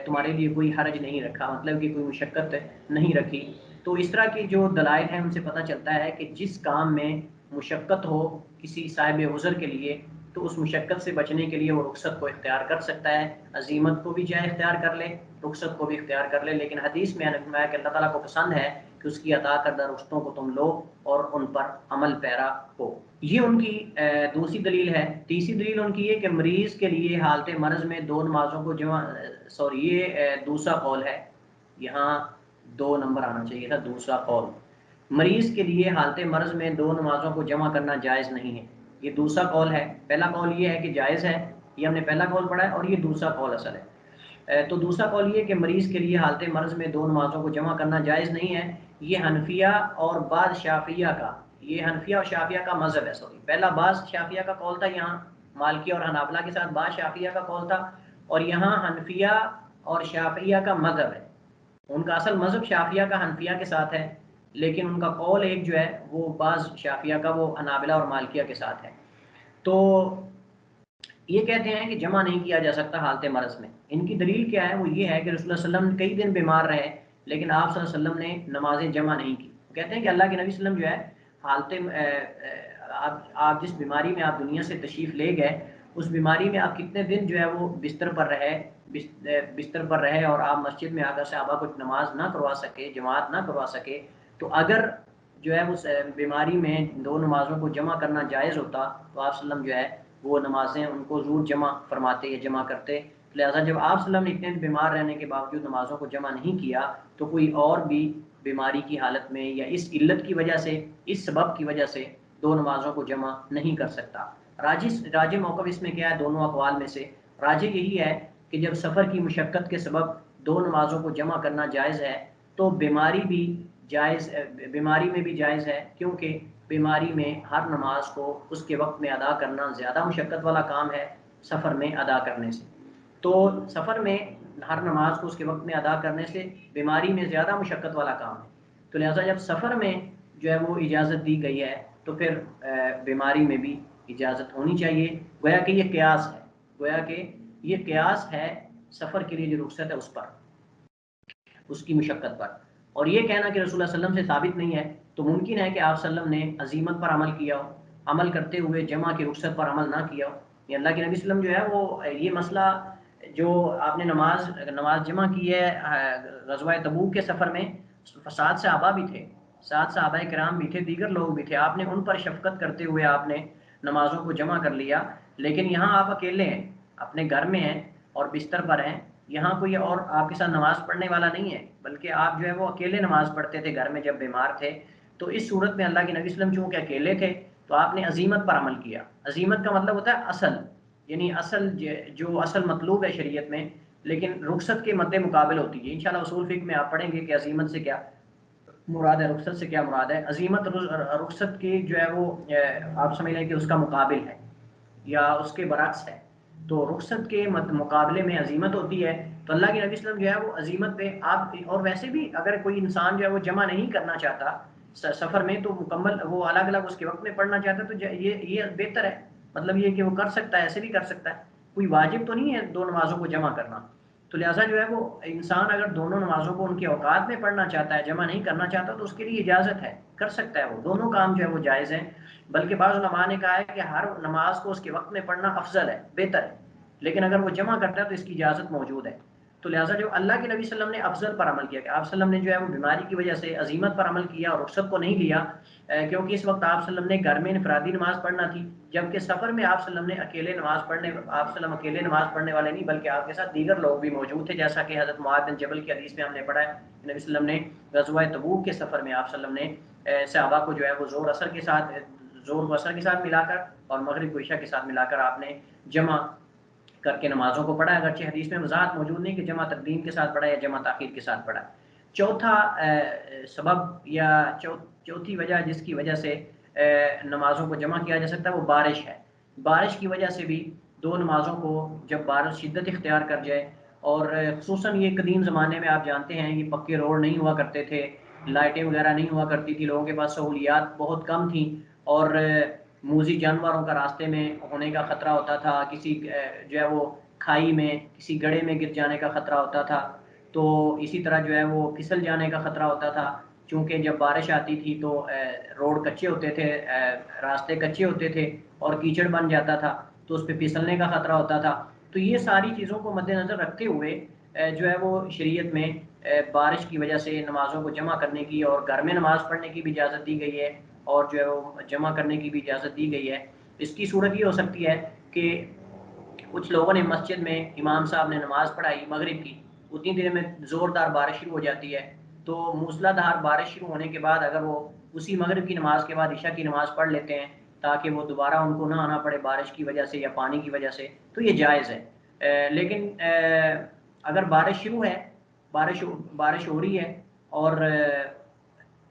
تمہارے لیے کوئی حرج نہیں رکھا، مطلب کہ کوئی مشقت نہیں رکھی۔ تو اس طرح کی جو دلائل ہیں ان سے پتہ چلتا ہے کہ جس کام میں مشقت ہو کسی صاحب عذر کے لیے تو اس مشقت سے بچنے کے لیے وہ رخصت کو اختیار کر سکتا ہے، عزیمت کو بھی چاہے اختیار کر لے، رخصت کو بھی اختیار کر لے، لیکن حدیث میں فرمایا کہ اللہ تعالیٰ کو پسند ہے کہ اس کی عطا کردہ رخصتوں کو تم لو اور ان پر عمل پیرا ہو۔ یہ ان کی دوسری دلیل ہے۔ تیسری دلیل ان کی یہ کہ مریض کے لیے حالت مرض میں دو نمازوں کو جمع، یہ دوسرا قول ہے، یہاں 2 نمبر آنا چاہیے تھا، دوسرا قول، مریض کے لیے حالت مرض میں 2 نمازوں کو جمع کرنا جائز نہیں ہے، یہ دوسرا قول ہے۔ پہلا قول یہ ہے کہ جائز ہے، یہ ہم نے پہلا قول پڑھا ہے، اور یہ دوسرا قول اصل ہے۔ تو دوسرا قول یہ کہ مریض کے لیے حالت مرض میں 2 نمازوں کو جمع کرنا جائز نہیں ہے، یہ حنفیہ اور بعض شافعیہ کا، یہ حنفیہ اور شافعیہ کا مذہب ہے، پہلا بعض شافعیہ کا قول تھا، یہاں مالکی اور حنابلہ کے ساتھ بعض شافعیہ کا قول تھا، اور یہاں حنفیہ اور شافعیہ کا مذہب ہے۔ ان کا اصل مذہب شافعیہ کا حنفیہ کے ساتھ ہے، لیکن ان کا قول ایک جو ہے وہ بعض شافعیہ کا وہ حنابلہ اور مالکیہ کے ساتھ ہے۔ تو یہ کہتے ہیں کہ جمع نہیں کیا جا سکتا حالت مرض میں۔ ان کی دلیل کیا ہے؟ وہ یہ ہے کہ رسول اللہ صلی اللہ علیہ وسلم کئی دن بیمار رہے لیکن آپ صلی اللہ علیہ وسلم نے نمازیں جمع نہیں کی۔ کہتے ہیں کہ اللہ کے نبی صلی اللہ علیہ وسلم جو ہے آپ جس بیماری میں آپ دنیا سے تشریف لے گئے اس بیماری میں آپ کتنے دن جو ہے وہ بستر پر رہے اور آپ مسجد میں آ کر صحابہ کو نماز نہ کروا سکے، جماعت نہ کروا سکے۔ تو اگر جو ہے اس بیماری میں 2 نمازوں کو جمع کرنا جائز ہوتا تو آپ صلی اللہ علیہ وسلم جو ہے وہ نمازیں ان کو ضرور جمع فرماتے یا جمع کرتے۔ لہٰذا جب آپ صلی اللہ علیہ وسلم نے اتنے بیمار رہنے کے باوجود نمازوں کو جمع نہیں کیا تو کوئی اور بھی بیماری کی حالت میں یا اس علت کی وجہ سے، اس سبب کی وجہ سے 2 نمازوں کو جمع نہیں کر سکتا۔ راجح موقف اس میں کیا ہے؟ دونوں اقوال میں سے راجح یہی ہے کہ جب سفر کی مشقت کے سبب 2 نمازوں کو جمع کرنا جائز ہے تو بیماری میں بھی جائز ہے، کیونکہ بیماری میں ہر نماز کو اس کے وقت میں ادا کرنا زیادہ مشقت والا کام ہے سفر میں ادا کرنے سے۔ تو سفر میں ہر نماز کو اس کے وقت میں ادا کرنے سے بیماری میں زیادہ مشقت والا کام ہے، تو لہٰذا جب سفر میں جو ہے وہ اجازت دی گئی ہے تو پھر بیماری میں بھی اجازت ہونی چاہیے۔ گویا کہ یہ قیاس ہے سفر کے لیے جو رخصت ہے اس پر، اس کی مشقت پر۔ اور یہ کہنا کہ رسول اللہ صلی اللہ علیہ وسلم سے ثابت نہیں ہے، تو ممکن ہے کہ آپ صلی اللہ علیہ وسلم نے عزیمت پر عمل کیا ہو، عمل کرتے ہوئے جمع کی رخصت پر عمل نہ کیا ہو۔ یہ اللہ کے نبی صلی اللہ علیہ وسلم جو ہے وہ یہ مسئلہ جو آپ نے نماز جمع کی ہے غزوہ تبوک کے سفر میں، 7 صحابہ بھی تھے، 7 صحابہ کرام بھی تھے، دیگر لوگ بھی تھے، آپ نے ان پر شفقت کرتے ہوئے آپ نے نمازوں کو جمع کر لیا۔ لیکن یہاں آپ اکیلے ہیں، اپنے گھر میں ہیں اور بستر پر ہیں، یہاں کوئی اور آپ کے ساتھ نماز پڑھنے والا نہیں ہے، بلکہ آپ جو ہے وہ اکیلے نماز پڑھتے تھے گھر میں جب بیمار تھے۔ تو اس صورت میں اللہ کے نبی صلی اللہ علیہ وسلم چونکہ اکیلے تھے تو آپ نے عزیمت پر عمل کیا۔ عزیمت کا مطلب ہوتا ہے اصل، یعنی جو اصل مطلوب ہے شریعت میں، لیکن رخصت کے مد مقابل ہوتی ہے۔ انشاءاللہ اصول فقہ میں آپ پڑھیں گے کہ عزیمت سے کیا مراد ہے، رخصت سے کیا مراد ہے۔ عزیمت رخصت کی جو ہے وہ آپ سمجھ لیں کہ اس کا مقابل ہے یا اس کے برعکس ہے، تو رخصت کے مقابلے میں عزیمت ہوتی ہے۔ تو اللہ کے نبی صلی اللہ علیہ وسلم جو ہے وہ عزیمت پہ آپ، اور ویسے بھی اگر کوئی انسان جو ہے وہ جمع نہیں کرنا چاہتا سفر میں تو مکمل وہ الگ الگ اس کے وقت میں پڑھنا چاہتا ہے تو یہ بہتر ہے، مطلب یہ کہ وہ کر سکتا ہے، ایسے بھی کر سکتا ہے، کوئی واجب تو نہیں ہے 2 نمازوں کو جمع کرنا۔ تو لہٰذا جو ہے وہ انسان اگر دونوں نمازوں کو ان کے اوقات میں پڑھنا چاہتا ہے، جمع نہیں کرنا چاہتا تو اس کے لیے اجازت ہے، کر سکتا ہے، وہ دونوں کام جو ہے وہ جائز ہیں۔ بلکہ بعض علماء نے کہا ہے کہ ہر نماز کو اس کے وقت میں پڑھنا افضل ہے، بہتر ہے، لیکن اگر وہ جمع کرتا ہے تو اس کی اجازت موجود ہے۔ تو لہٰذا جو اللہ کے نبی صلی اللہ علیہ وسلم نے افضل پر عمل کیا کہ آپ صلی اللہ علیہ وسلم نے جو ہے وہ بیماری کی وجہ سے عزیمت پر عمل کیا اور رخصت کو نہیں لیا، کیونکہ اس وقت آپ صلی اللہ علیہ وسلم نے گھر میں انفرادی نماز پڑھنا تھی، جبکہ سفر میں آپ صلی اللہ علیہ وسلم نے آپ صلی اللہ علیہ وسلم اکیلے نماز پڑھنے والے نہیں بلکہ آپ کے ساتھ دیگر لوگ بھی موجود تھے، جیسا کہ حضرت معاذ بن جبل کی حدیث میں ہم نے پڑھا ہے نبی صلی اللہ علیہ وسلم نے غزوہ تبوک کے سفر میں آپ صلی اللہ علیہ وسلم نے صحابہ کو جو ہے وہ زور و اثر کے ساتھ ملا کر اور مغرب کو عشاء کے ساتھ ملا کر آپ نے جمع کر کے نمازوں کو پڑھا، اگرچہ حدیث میں وضاحت موجود نہیں کہ جمع تقدیم کے ساتھ پڑھا یا جمع تاخیر کے ساتھ پڑھا۔ چوتھا سبب یا چوتھی وجہ جس کی وجہ سے نمازوں کو جمع کیا جا سکتا ہے وہ بارش ہے. بارش کی وجہ سے بھی دو نمازوں کو جب بارش شدت اختیار کر جائے، اور خصوصاً یہ قدیم زمانے میں آپ جانتے ہیں یہ پکے روڈ نہیں ہوا کرتے تھے، لائٹیں وغیرہ نہیں ہوا کرتی تھی، لوگوں کے پاس سہولیات بہت کم تھیں، اور موذی جانوروں کا راستے میں ہونے کا خطرہ ہوتا تھا، کسی جو ہے وہ کھائی میں کسی گڑھے میں گر جانے کا خطرہ ہوتا تھا، تو اسی طرح جو ہے وہ پھسل جانے کا خطرہ ہوتا تھا. چونکہ جب بارش آتی تھی تو روڈ کچے ہوتے تھے، راستے کچے ہوتے تھے اور کیچڑ بن جاتا تھا، تو اس پہ پھسلنے کا خطرہ ہوتا تھا. تو یہ ساری چیزوں کو مد نظر رکھتے ہوئے جو ہے وہ شریعت میں بارش کی وجہ سے نمازوں کو جمع کرنے کی اور گھر میں نماز پڑھنے کی بھی اجازت دی گئی ہے، اور جو ہے وہ جمع کرنے کی بھی اجازت دی گئی ہے. اس کی صورت یہ ہو سکتی ہے کہ کچھ لوگوں نے مسجد میں امام صاحب نے نماز پڑھائی مغرب کی، اتنی دیر میں زوردار بارش شروع ہو جاتی ہے، تو موسلا دھار بارش شروع ہونے کے بعد اگر وہ اسی مغرب کی نماز کے بعد عشاء کی نماز پڑھ لیتے ہیں تاکہ وہ دوبارہ ان کو نہ آنا پڑے بارش کی وجہ سے یا پانی کی وجہ سے، تو یہ جائز ہے. لیکن اگر بارش شروع ہے، بارش ہو رہی ہے، اور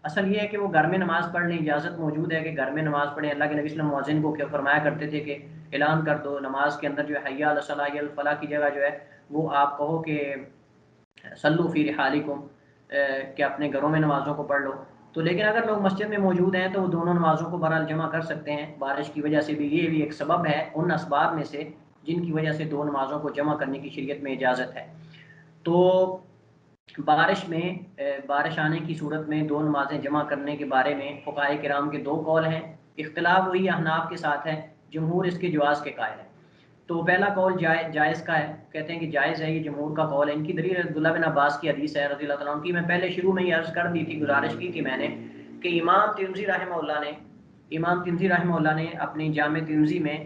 اصل یہ ہے کہ وہ گھر میں نماز پڑھنے اجازت موجود ہے کہ گھر میں نماز پڑھیں. اللہ کے نبی صلی اللہ علیہ وسلم مؤذن کو کیا فرمایا کرتے تھے کہ اعلان کر دو نماز کے اندر جو ہے حی علی الصلاۃ حی علی الفلاح کی جگہ جو ہے وہ آپ کہو کہ صلوا فی رحالکم، کہ اپنے گھروں میں نمازوں کو پڑھ لو. تو لیکن اگر لوگ مسجد میں موجود ہیں تو وہ دونوں نمازوں کو بہرحال جمع کر سکتے ہیں. بارش کی وجہ سے بھی یہ بھی ایک سبب ہے ان اسباب میں سے جن کی وجہ سے دو نمازوں کو جمع کرنے کی شریعت میں اجازت ہے. تو بارش میں بارش آنے کی صورت میں دو نمازیں جمع کرنے کے بارے میں فقہائے کرام کے دو قول ہیں. اختلاف وہی احناف کے ساتھ ہے، جمہور اس کے جواز کے قائل ہیں. تو پہلا قول جائز کا ہے، کہتے ہیں کہ جائز ہے، یہ جمہور کا قول ہے. ان کی دلیل عبداللہ بن عباس کی حدیث ہے رضی اللہ تعالیٰ عنہ کی. میں پہلے شروع میں یہ عرض کر دی تھی، گزارش کی تھی میں نے کہ امام ترمذی رحمہ اللہ نے اپنی جامع ترمذی میں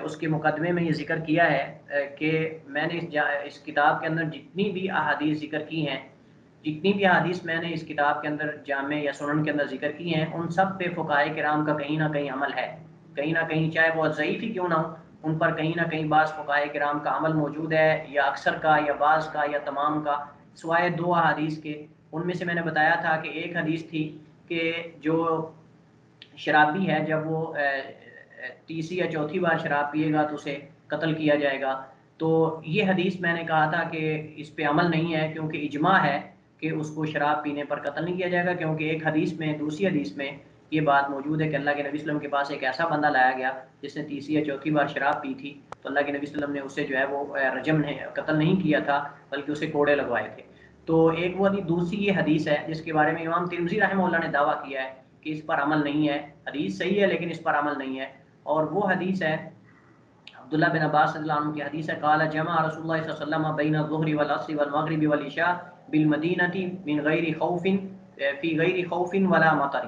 اس کے مقدمے میں یہ ذکر کیا ہے کہ میں نے اس کتاب کے اندر جتنی بھی احادیث ذکر کی ہیں، جتنی بھی احادیث میں نے اس کتاب کے اندر جامع یا سنن کے اندر ذکر کی ہیں، ان سب پہ فقہائے کرام کا کہیں نہ کہیں عمل ہے. کہیں نہ کہیں چاہے وہ ضعیف ہی کیوں نہ ہو، ان پر کہیں نہ کہیں بعض فقہائے کرام کا عمل موجود ہے، یا اکثر کا یا بعض کا یا تمام کا، سوائے دو احادیث کے. ان میں سے میں نے بتایا تھا کہ ایک حدیث تھی کہ جو شرابی ہے جب وہ تیسری یا چوتھی بار شراب پیے گا تو اسے قتل کیا جائے گا. تو یہ حدیث میں نے کہا تھا کہ اس پہ عمل نہیں ہے، کیونکہ اجماع ہے کہ اس کو شراب پینے پر قتل نہیں کیا جائے گا، کیونکہ ایک حدیث میں دوسری حدیث میں یہ بات موجود ہے کہ اللہ کے نبی صلی اللہ علیہ وسلم کے پاس ایک ایسا بندہ لایا گیا جس نے تیسری یا چوتھی بار شراب پی تھی، تو اللہ کے نبی صلی اللہ علیہ وسلم نے اسے جو ہے وہ رجم نے قتل نہیں کیا تھا بلکہ اسے کوڑے لگوائے تھے. تو ایک وہ دوسری یہ حدیث ہے جس کے بارے میں امام ترمذی رحمہ اللہ نے دعویٰ کیا ہے کہ اس پر عمل نہیں ہے، حدیث صحیح ہے لیکن اس پر عمل نہیں ہے. اور وہ حدیث ہے عبداللہ بن عباس رضی اللہ عنہ کی حدیث ہے، قال جمع رسول اللہ صلی اللہ علیہ وسلم بین الظہر والعصر والمغرب والعشاء بالمدینہ من غیر خوف فی غیر خوف ولا مطر،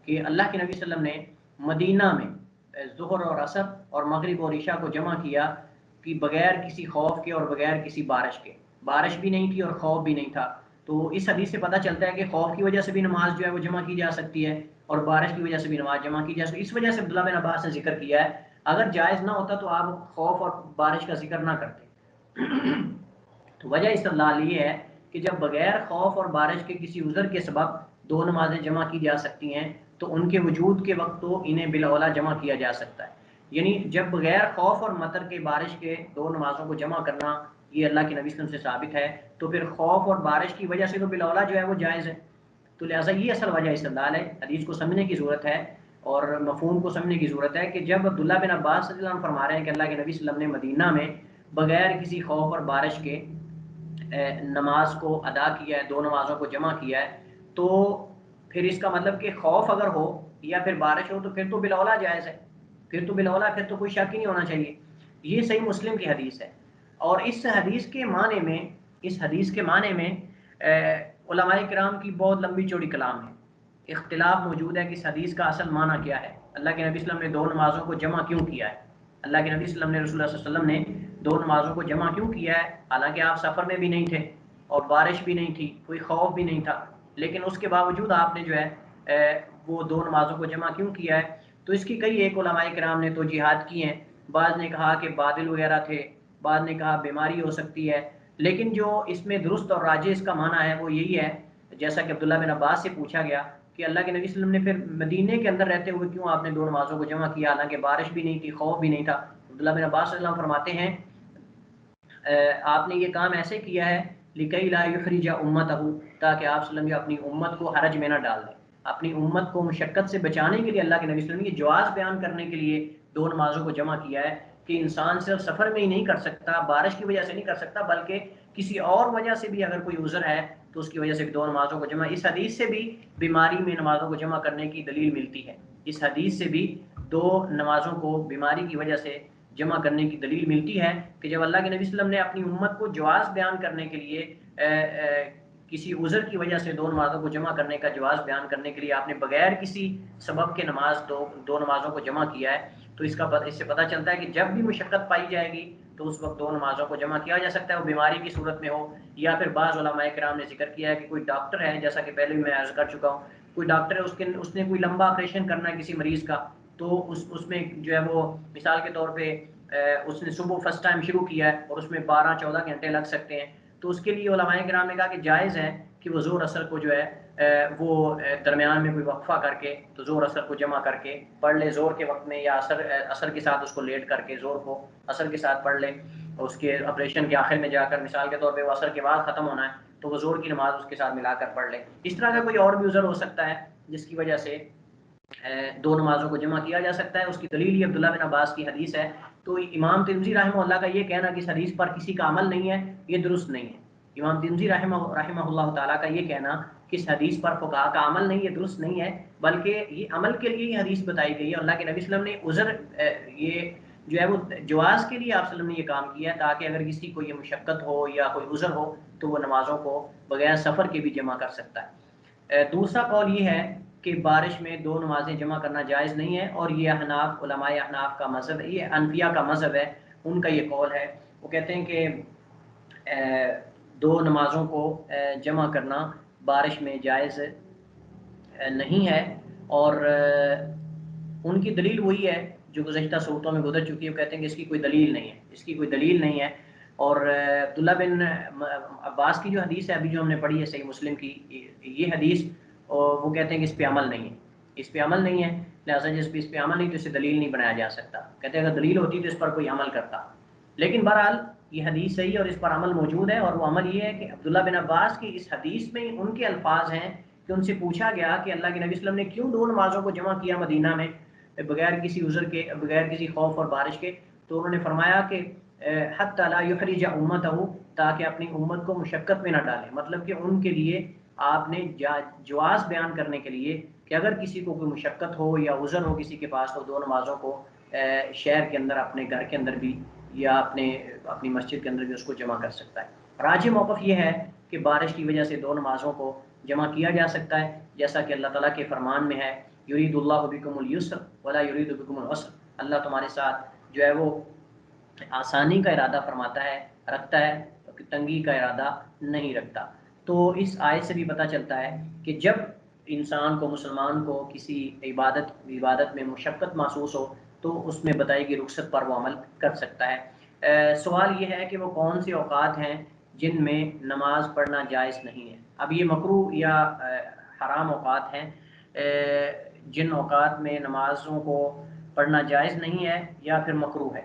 کہ اللہ کے نبی صلی اللہ علیہ وسلم نے مدینہ میں ظہر اور عصر اور مغرب اور عشاء کو جمع کیا کہ بغیر کسی خوف کے اور بغیر کسی بارش کے. بارش بھی نہیں تھی اور خوف بھی نہیں تھا. تو اس حدیث سے پتہ چلتا ہے کہ خوف کی وجہ سے بھی نماز جو ہے وہ جمع کی جا سکتی ہے اور بارش کی وجہ سے بھی نماز جمع کی جا سکتی ہے. اس وجہ سے عبداللہ بن عباس نے ذکر کیا ہے. اگر جائز نہ ہوتا تو آپ خوف اور بارش کا ذکر نہ کرتے. تو وجہ استدلال یہ ہے کہ جب بغیر خوف اور بارش کے کسی عذر کے سبب دو نمازیں جمع کی جا سکتی ہیں تو ان کے وجود کے وقت تو انہیں بالاولیٰ جمع کیا جا سکتا ہے. یعنی جب بغیر خوف اور مطر کے بارش کے دو نمازوں کو جمع کرنا یہ اللہ کے نبی صلی اللہ علیہ وسلم سے ثابت ہے، تو پھر خوف اور بارش کی وجہ سے تو بالاولیٰ جو ہے وہ جائز ہے. تو لہٰذا یہ اصل وجہ استدلال ہے. حدیث کو سمجھنے کی ضرورت ہے اور مفہوم کو سمجھنے کی ضرورت ہے کہ جب عبداللہ بن عباس رضی اللہ عنہ فرما رہے ہیں کہ اللہ کے نبی صلی اللہ علیہ وسلم نے مدینہ میں بغیر کسی خوف اور بارش کے نماز کو ادا کیا ہے، دو نمازوں کو جمع کیا ہے، تو پھر اس کا مطلب کہ خوف اگر ہو یا پھر بارش ہو تو پھر تو بالاولیٰ جائز ہے، پھر تو بالاولیٰ پھر تو کوئی شک ہی نہیں ہونا چاہیے. یہ صحیح مسلم کی حدیث ہے. اور اس حدیث کے معنی میں علماء کرام کی بہت لمبی چوڑی کلام ہے. اختلاف موجود ہے کہ اس حدیث کا اصل معنی کیا ہے، اللہ کے نبی صلی اللہ علیہ وسلم نے دو نمازوں کو جمع کیوں کیا ہے، اللہ کے نبی صلی اللہ علیہ وسلم نے رسول اللہ صلی اللہ علیہ وسلم نے دو نمازوں کو جمع کیوں کیا ہے، حالانکہ آپ سفر میں بھی نہیں تھے اور بارش بھی نہیں تھی، کوئی خوف بھی نہیں تھا، لیکن اس کے باوجود آپ نے جو ہے وہ دو نمازوں کو جمع کیوں کیا ہے. تو اس کی کئی ایک علماء کرام نے توجیحات کی ہیں. بعض نے کہا کہ بادل وغیرہ تھے، بعض نے کہا بیماری ہو سکتی ہے، لیکن جو اس میں درست اور راجح اس کا معنی ہے وہ یہی ہے جیسا کہ عبداللہ بن عباس سے پوچھا گیا کہ اللہ کے نبی صلی اللہ علیہ وسلم نے پھر مدینے کے اندر رہتے ہوئے کیوں آپ نے 2 نمازوں کو جمع کیا، حالانکہ بارش بھی نہیں تھی، خوف بھی نہیں تھا؟ عبداللہ بن عباس صلی اللہ علیہ وسلم فرماتے ہیں آپ نے یہ کام ایسے کیا ہے لِكَيْ لَا يُحْرِجَ أُمَّتَهُ، تاکہ آپ صلی اللہ علیہ وسلم اپنی امت کو حرج میں نہ ڈال دیں، اپنی امت کو مشقت سے بچانے کے لیے اللہ کے نبی صلی اللہ علیہ وسلم یہ جواز بیان کرنے کے لیے 2 نمازوں کو جمع کیا ہے کہ انسان صرف سفر میں ہی نہیں کر سکتا، بارش کی وجہ سے نہیں کر سکتا، بلکہ کسی اور وجہ سے بھی اگر کوئی عذر ہے تو اس کی وجہ سے 2 نمازوں کو جمع۔ اس حدیث سے بھی بیماری میں نمازوں کو جمع کرنے کی دلیل ملتی ہے، اس حدیث سے بھی 2 نمازوں کو بیماری کی وجہ سے جمع کرنے کی دلیل ملتی ہے کہ جب اللہ کے نبی صلی اللہ علیہ وسلم نے اپنی امت کو جواز بیان کرنے کے لیے کسی عذر کی وجہ سے 2 نمازوں کو جمع کرنے کا جواز بیان کرنے کے لیے آپ نے بغیر کسی سبب کے نماز 2 نمازوں کو جمع کیا ہے، تو اس سے پتہ چلتا ہے کہ جب بھی مشقت پائی جائے گی تو اس وقت 2 نمازوں کو جمع کیا جا سکتا ہے، وہ بیماری کی صورت میں ہو، یا پھر بعض علماء کرام نے ذکر کیا ہے کہ کوئی ڈاکٹر ہے، جیسا کہ پہلے بھی میں عرض کر چکا ہوں، کوئی ڈاکٹر ہے اس نے کوئی لمبا آپریشن کرنا ہے کسی مریض کا، تو اس میں جو ہے وہ مثال کے طور پہ اس نے صبح فرسٹ ٹائم شروع کیا ہے اور اس میں 12-14 گھنٹے لگ سکتے ہیں، تو اس کے لیے علماء کرام نے کہا کہ جائز ہے کہ وہ ظہر اثر کو جو ہے وہ درمیان میں کوئی وقفہ کر کے تو ظہر اثر کو جمع کر کے پڑھ لے ظہر کے وقت میں، یا اثر کے ساتھ اس کو لیٹ کر کے ظہر کو اثر کے ساتھ پڑھ لے، اس کے آپریشن کے آخر میں جا کر مثال کے طور پہ وہ اثر کے بعد ختم ہونا ہے تو وہ ظہر کی نماز اس کے ساتھ ملا کر پڑھ لے۔ اس طرح کا کوئی اور بھی عذر ہو سکتا ہے جس کی وجہ سے 2 نمازوں کو جمع کیا جا سکتا ہے، اس کی دلیل یہ عبداللہ بن عباس کی حدیث ہے۔ تو امام ترمذی رحمہ اللہ کا یہ کہنا کہ اس حدیث پر کسی کا عمل نہیں ہے، یہ درست نہیں ہے۔ امام ترمذی رحمہ اللہ تعالیٰ کا یہ کہنا کہ اس حدیث پر فقہاء کا عمل نہیں، یہ درست نہیں ہے، بلکہ یہ عمل کے لیے یہ حدیث بتائی گئی ہے۔ اللہ کے نبی صلی اللہ علیہ وسلم نے عذر یہ جو ہے وہ جواز کے لیے آپ صلی اللہ علیہ وسلم نے یہ کام کیا ہے تاکہ اگر کسی کو یہ مشقت ہو یا کوئی عذر ہو تو وہ نمازوں کو بغیر سفر کے بھی جمع کر سکتا ہے۔ دوسرا قول یہ ہے کہ بارش میں 2 نمازیں جمع کرنا جائز نہیں ہے، اور یہ احناف علماء احناف کا مذہب ہے، یہ حنفیہ کا مذہب ہے، ان کا یہ قول ہے۔ وہ کہتے ہیں کہ 2 نمازوں کو جمع کرنا بارش میں جائز نہیں ہے، اور ان کی دلیل وہی ہے جو گزشتہ صورتوں میں گزر چکی ہے۔ وہ کہتے ہیں کہ اس کی کوئی دلیل نہیں ہے، اس کی کوئی دلیل نہیں ہے۔ اور عبداللہ بن عباس کی جو حدیث ہے ابھی جو ہم نے پڑھی ہے صحیح مسلم کی، یہ حدیث وہ کہتے ہیں کہ اس پہ عمل نہیں ہے، اس پہ عمل نہیں ہے، لہٰذا جس پہ اس پہ عمل نہیں تو اسے دلیل نہیں بنایا جا سکتا۔ کہتے ہیں اگر دلیل ہوتی تو اس پر کوئی عمل کرتا، لیکن بہرحال یہ حدیث صحیح ہے اور اس پر عمل موجود ہے، اور وہ عمل یہ ہے کہ عبداللہ بن عباس کی اس حدیث میں ان کے الفاظ ہیں کہ ان سے پوچھا گیا کہ اللہ کے نبی صلی اللہ علیہ وسلم نے کیوں 2 نمازوں کو جمع کیا مدینہ میں بغیر کسی عذر کے، بغیر کسی خوف اور بارش کے، تو انہوں نے فرمایا کہ حتی لا یحرج امتہ، تاکہ اپنی امت کو مشقت میں نہ ڈالے، مطلب کہ ان کے لیے آپ نے جواز بیان کرنے کے لیے کہ اگر کسی کو کوئی مشقت ہو یا عذر ہو کسی کے پاس تو 2 نمازوں کو شہر کے اندر اپنے گھر کے اندر بھی یا اپنی مسجد کے اندر بھی اس کو جمع کر سکتا ہے۔ راجح موقف یہ ہے کہ بارش کی وجہ سے 2 نمازوں کو جمع کیا جا سکتا ہے، جیسا کہ اللہ تعالیٰ کے فرمان میں ہے یرید اللہ بکم الیسر ولا یرید بکم العسر، اللہ تمہارے ساتھ جو ہے وہ آسانی کا ارادہ فرماتا ہے، رکھتا ہے، تنگی کا ارادہ نہیں رکھتا۔ تو اس آیت سے بھی پتہ چلتا ہے کہ جب انسان کو، مسلمان کو کسی عبادت میں مشقت محسوس ہو تو اس میں بتائی گئی رخصت پر وہ عمل کر سکتا ہے۔ سوال یہ ہے کہ وہ کون سے اوقات ہیں جن میں نماز پڑھنا جائز نہیں ہے؟ اب یہ مکروہ یا حرام اوقات ہیں، جن اوقات میں نمازوں کو پڑھنا جائز نہیں ہے یا پھر مکروہ ہے،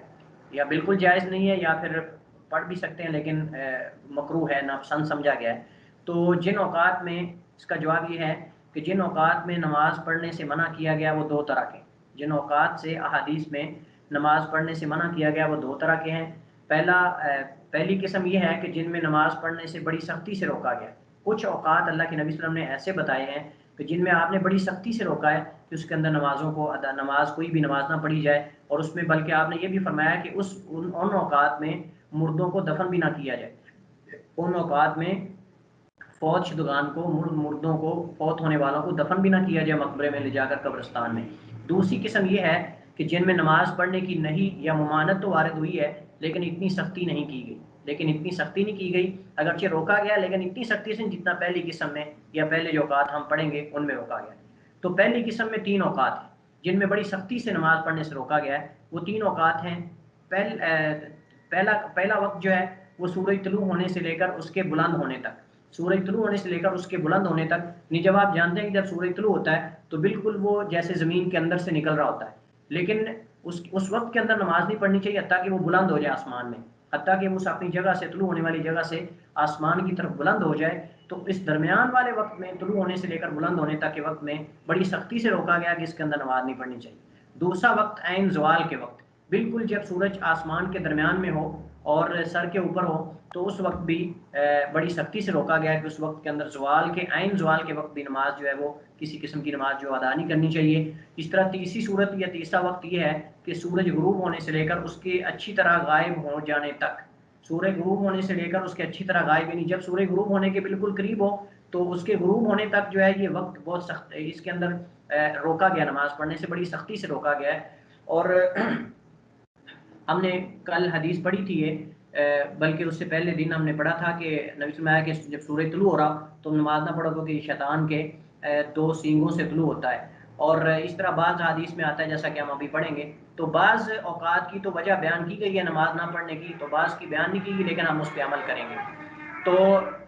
یا بالکل جائز نہیں ہے یا پھر پڑھ بھی سکتے ہیں لیکن مکروہ ہے، ناپسند سمجھا گیا ہے۔ تو جن اوقات میں، اس کا جواب یہ ہے کہ جن اوقات میں نماز پڑھنے سے منع کیا گیا وہ 2 طرح کے، جن اوقات سے احادیث میں نماز پڑھنے سے منع کیا گیا وہ 2 طرح کے ہیں۔ پہلی قسم یہ ہے کہ جن میں نماز پڑھنے سے بڑی سختی سے روکا گیا۔ کچھ اوقات اللہ کے نبی صلی اللہ علیہ وسلم نے ایسے بتائے ہیں کہ جن میں آپ نے بڑی سختی سے روکا ہے کہ اس کے اندر نماز کوئی بھی نماز نہ پڑھی جائے، اور اس میں بلکہ آپ نے یہ بھی فرمایا کہ ان اوقات میں مردوں کو دفن بھی نہ کیا جائے، ان اوقات میں فوت شدگان کو، مردوں کو، فوت ہونے والوں کو دفن بھی نہ کیا جائے مقبرے میں لے جا کر، قبرستان میں۔ دوسری قسم یہ ہے کہ جن میں نماز پڑھنے کی نہی یا ممانعت تو وارد ہوئی ہے لیکن اتنی سختی نہیں کی گئی، اگرچہ روکا گیا لیکن اتنی سختی سے جتنا پہلی قسم میں یا پہلے جو اوقات ہم پڑھیں گے ان میں روکا گیا۔ تو پہلی قسم میں 3 اوقات ہیں جن میں بڑی سختی سے نماز پڑھنے سے روکا گیا ہے۔ وہ 3 اوقات ہیں، پہلا وقت جو ہے وہ سورج طلوع ہونے سے لے کر اس کے بلند ہونے تک، سورج طلوع ہونے سے لے کر اس کے بلند ہونے تک. نہیں جب آپ جانتے ہیں کہ جب سورج طلوع ہوتا ہے تو بالکل وہ جیسے زمین کے اندر سے نکل رہا ہوتا ہے، لیکن اس وقت کے اندر نماز نہیں پڑھنی چاہیے حتیٰ کہ وہ بلند ہو جائے آسمان میں، حتیٰ کہ وہ اپنی جگہ سے طلوع ہونے والی جگہ سے آسمان کی طرف بلند ہو جائے. تو اس درمیان والے وقت میں طلوع ہونے سے لے کر بلند ہونے تک کے وقت میں بڑی سختی سے روکا گیا کہ اس کے اندر نماز نہیں پڑھنی چاہیے. دوسرا وقت عین زوال کے وقت، بالکل جب سورج آسمان کے درمیان میں ہو اور سر کے اوپر ہو تو اس وقت بھی بڑی سختی سے روکا گیا کہ اس وقت کے اندر زوال کے عین زوال کے وقت بھی نماز جو ہے وہ کسی قسم کی نماز جو ادا نہیں کرنی چاہیے. اس طرح تیسری صورت یا تیسرا وقت یہ ہے کہ سورج غروب ہونے سے لے کر اس کے اچھی طرح غائب ہو جانے تک، سورج غروب ہونے سے لے کر اس کے اچھی طرح غائب، یعنی جب سورج غروب ہونے کے بالکل قریب ہو تو اس کے غروب ہونے تک جو ہے یہ وقت بہت سخت ہے، اس کے اندر روکا گیا، نماز پڑھنے سے بڑی سختی سے روکا گیا ہے. اور ہم نے کل حدیث پڑھی تھی یہ، بلکہ اس سے پہلے دن ہم نے پڑھا تھا کہ نبی صلی اللہ علیہ وسلم کہ جب سورج طلوع ہو رہا تو نماز نہ پڑھو کیونکہ شیطان کے 2 سینگوں سے طلوع ہوتا ہے. اور اس طرح بعض حدیث میں آتا ہے جیسا کہ ہم ابھی پڑھیں گے. تو بعض اوقات کی تو وجہ بیان کی گئی ہے نماز نہ پڑھنے کی، تو بعض کی بیان نہیں کی گئی، لیکن ہم اس پہ عمل کریں گے. تو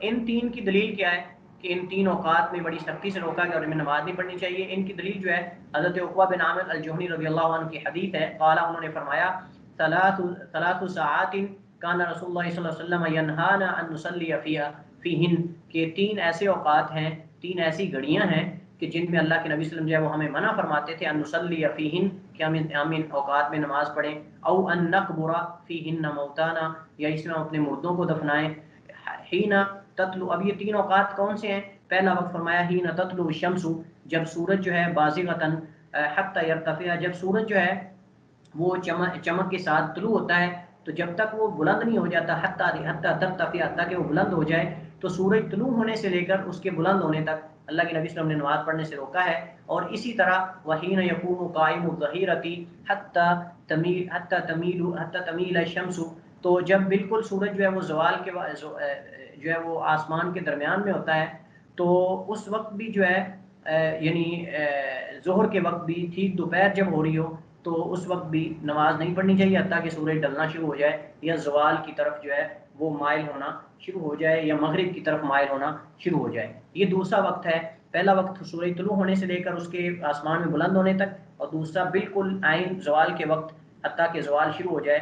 ان 3 کی دلیل کیا ہے کہ ان 3 اوقات میں بڑی سختی سے روکا گیا اور ان میں نماز نہیں پڑھنی چاہیے. ان کی دلیل جو ہے حضرت عقبہ بن عامر الجہنی رضی اللہ عنہ کی حدیث ہے. قال انہوں نے فرمایا ثلاث ساعات کان رسول اللہ صلی اللہ علیہ وسلم ینہانا ان نصلی فیہن، کہ 3 ایسے اوقات ہیں، 3 ایسی گھڑیاں ہیں کہ جن میں اللہ کے نبی صلی اللہ علیہ وسلم جو ہے وہ ہمیں منع فرماتے تھے ان نصلی فیہن، کہ ہم ان اوقات میں نماز پڑھیں، او ان نقبر فیہن موتانا، یا اس میں ہم اپنے مردوں کو دفنائیں. حین تطلع، اب یہ 3 اوقات کون سے ہیں؟ پہلا وقت فرمایا حین تطلع الشمس، جب سورج جو ہے بازغۃ حتی یرتفع، جب سورج جو ہے وہ چمک کے ساتھ طلوع ہوتا ہے تو جب تک وہ بلند نہیں ہو جاتا حتی ترتفع، حتی کہ وہ بلند ہو جائے. تو سورج طلوع ہونے سے لے کر اس کے بلند ہونے تک اللہ کے نبی صلی اللہ علیہ وسلم نے نماز پڑھنے سے روکا ہے. اور اسی طرح وحین یکون قائم الظہیرۃ حتی تمیل الشمس، تو جب بالکل سورج جو ہے وہ زوال کے جو ہے وہ آسمان کے درمیان میں ہوتا ہے تو اس وقت بھی جو ہے یعنی ظہر کے وقت بھی ٹھیک دوپہر جب ہو رہی ہو تو اس وقت بھی نماز نہیں پڑھنی چاہیے حتیٰ کہ سورج ڈلنا شروع ہو جائے یا زوال کی طرف جو ہے وہ مائل ہونا شروع ہو جائے یا مغرب کی طرف مائل ہونا شروع ہو جائے. یہ دوسرا وقت ہے. پہلا وقت سورج طلوع ہونے سے لے کر اس کے آسمان میں بلند ہونے تک، اور دوسرا بالکل عین زوال کے وقت حتیٰ کہ زوال شروع ہو جائے.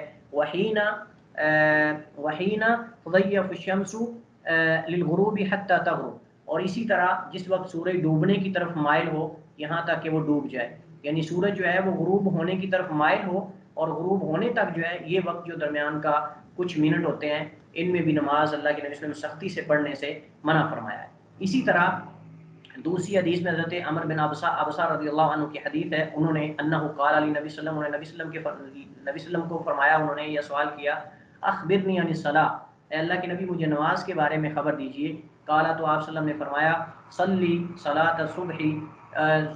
وحین تضیف الشمس للغروب حتى تغرب، اور اسی طرح جس وقت سورج ڈوبنے کی طرف مائل ہو یہاں تک کہ وہ ڈوب جائے، یعنی سورج جو ہے وہ غروب ہونے کی طرف مائل ہو اور غروب ہونے تک جو ہے یہ وقت جو درمیان کا کچھ منٹ ہوتے ہیں ان میں بھی نماز اللہ کے نبی صلی اللہ علیہ وسلم سختی سے پڑھنے سے منع فرمایا ہے. اسی طرح دوسری حدیث میں حضرت عمر بن ابسا رضی اللہ عنہ کی حدیث ہے، انہوں نے انہ قال علی نبی صلی اللہ علیہ وسلم، نبی صلی اللہ علیہ وسلم کو فرمایا، انہوں نے یہ سوال کیا اخبرنی عن الصلاۃ، اے اللہ کے نبی مجھے نماز کے بارے میں خبر دیجئے. قال تو آپ صلی اللہ علیہ وسلم نے فرمایا صلی صلاۃ الصبح،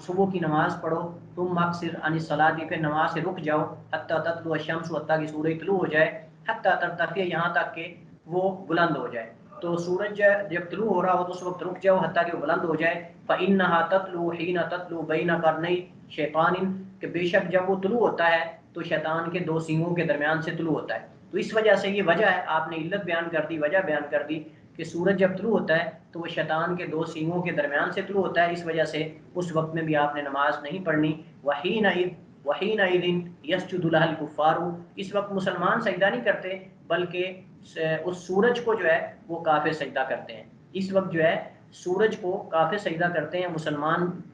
صبح کی نماز پڑھو، ثم اقصر عن الصلاۃ، پھر نماز سے رک جاؤ، حتی تطلع الشمس، حتی کہ سورج طلوع ہو جائے، حتی ترتفع، یہاں تک کہ وہ بلند ہو جائے. تو سورج جب طلوع ہو رہا ہو تو اس وقت رک جاؤ حتیٰ کہ وہ بلند ہو جائے. فإنها تطلع حين تطلع بين قرني شیطان، کہ بے شک جب وہ طلوع ہوتا ہے تو شیطان کے 2 سینگوں کے درمیان سے طلوع ہوتا ہے. تو اس وجہ سے یہ وجہ ہے، آپ نے علت بیان کر دی، وجہ بیان کر دی کہ سورج جب طلوع ہوتا ہے تو وہ شیطان کے 2 سینگوں کے درمیان سے طلوع ہوتا ہے، اس وجہ سے اس وقت میں بھی آپ نے نماز نہیں پڑھنی. وحینئذ یسجد لها الکفار، اس وقت مسلمان سجدہ نہیں کرتے بلکہ اس سورج کو جو ہے وہ کافر سجدہ کرتے ہیں. اس وقت جو ہے سورج کو کافر سجدہ کرتے ہیں.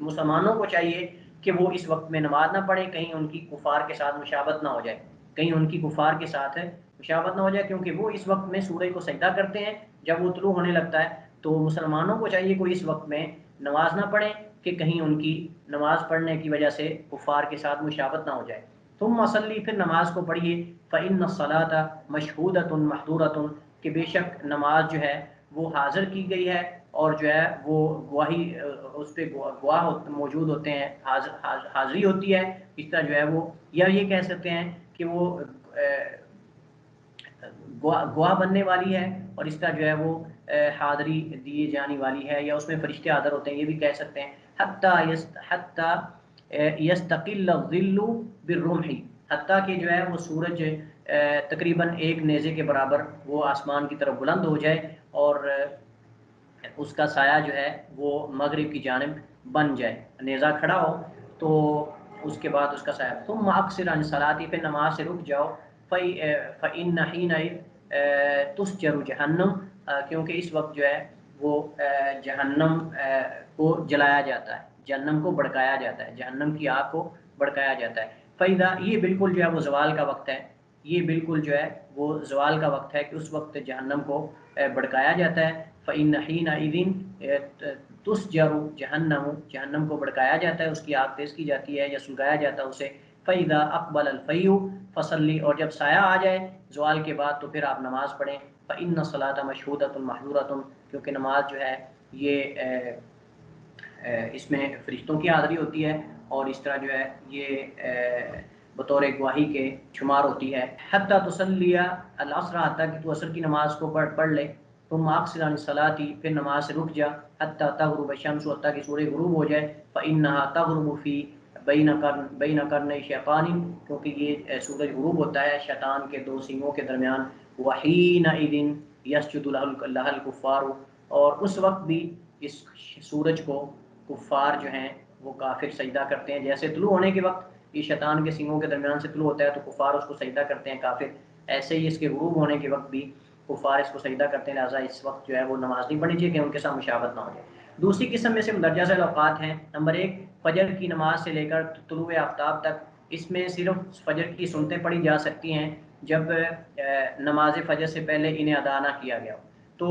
مسلمانوں کو چاہیے کہ وہ اس وقت میں نماز نہ پڑھیں، کہیں ان کی کفار کے ساتھ مشابہت نہ ہو جائے، کہیں ان کی کفار کے ساتھ مشابہت نہ ہو جائے، کیونکہ وہ اس وقت میں سورج کو سجدہ کرتے ہیں جب وہ طلوع ہونے لگتا ہے. تو مسلمانوں کو چاہیے کوئی اس وقت میں نماز نہ پڑھیں کہ کہیں ان کی نماز پڑھنے کی وجہ سے کفار کے ساتھ مشابہت نہ ہو جائے. ثم صلی، پھر نماز کو پڑھیے. فإن الصلاۃ مشہودۃ محظورۃ، کہ بے شک نماز جو ہے وہ حاضر کی گئی ہے اور جو ہے وہ گواہی اس پہ گواہ موجود ہوتے ہیں، حاضری ہوتی ہے. اس طرح جو ہے وہ یا یہ کہہ سکتے ہیں کہ وہ گواہ بننے والی ہے اور اس طرح جو ہے وہ حاضری دیے جانے والی ہے، یا اس میں فرشتے حاضر ہوتے ہیں، یہ بھی کہہ سکتے ہیں. حتی یستقل الظل بالرمح، حتیٰ کہ جو ہے وہ سورج تقریباً 1 نیزے کے برابر وہ آسمان کی طرف بلند ہو جائے. اور اس کا سایہ جو ہے وہ مغرب کی جانب بن جائے، نیزہ کھڑا ہو تو اس کے بعد اس کا سایہ. ثم اقصر عن صلاتی، پھر نماز سے رک جاؤ. فإن حينئذ تسجر جہنم، کیونکہ اس وقت جو ہے وہ جہنم کو جلایا جاتا ہے، جہنم کو بھڑکایا جاتا ہے، جہنم کی آگ کو بھڑکایا جاتا ہے. فإذا، یہ بالکل جو ہے وہ زوال کا وقت ہے، یہ بالکل جو ہے وہ زوال کا وقت ہے کہ اس وقت جہنم کو بھڑکایا جاتا ہے. فإن حينئذ تسجر جہنم، جہنم کو بھڑکایا جاتا ہے، اس کی آگ تیز کی جاتی ہے یا سلگایا جاتا ہے اسے. فإذا أقبل الفيء فصلی، اور جب سایہ آ جائے زوال کے بعد تو پھر آپ نماز پڑھیں. فإن الصلاة مشہودۃ محظورۃ، کیونکہ نماز جو ہے یہ اس میں فرشتوں کی حاضری ہوتی ہے اور اس طرح جو ہے یہ بطور گواہی کے شمار ہوتی ہے. حتی تصلی العصر، حتیٰ کہ تو عصر کی نماز کو پڑھ لے. ثم اقصر عن الصلاۃ، پھر نماز سے رک جا. حتی تغرب الشمس، حتیٰ کہ سورج غروب ہو جائے. فإنها تغرب فی بین قرنی شیطان، کیونکہ یہ سورج غروب ہوتا ہے شیطان کے دو سینگوں کے درمیان. وحینئذ یسجد لها الکفار، اور اس وقت بھی اس سورج کو کفار جو ہیں وہ کافر سجدہ کرتے ہیں. جیسے طلوع ہونے کے وقت یہ شیطان کے سینگوں کے درمیان سے طلوع ہوتا ہے تو کفار اس کو سجدہ کرتے ہیں کافر، ایسے ہی اس کے غروب ہونے کے وقت بھی کفار اس کو سجدہ کرتے ہیں. لہٰذا اس وقت جو ہے وہ نماز نہیں پڑھنی چاہیے کہ ان کے ساتھ مشابہت نہ ہو جائے. دوسری قسم میں سے مندرجہ ذیل اوقات ہیں. نمبر 1، فجر کی نماز سے لے کر طلوع آفتاب تک، اس میں صرف فجر کی سنتیں پڑھی جا سکتی ہیں جب نماز فجر سے پہلے انہیں ادا نہ کیا گیا ہو. تو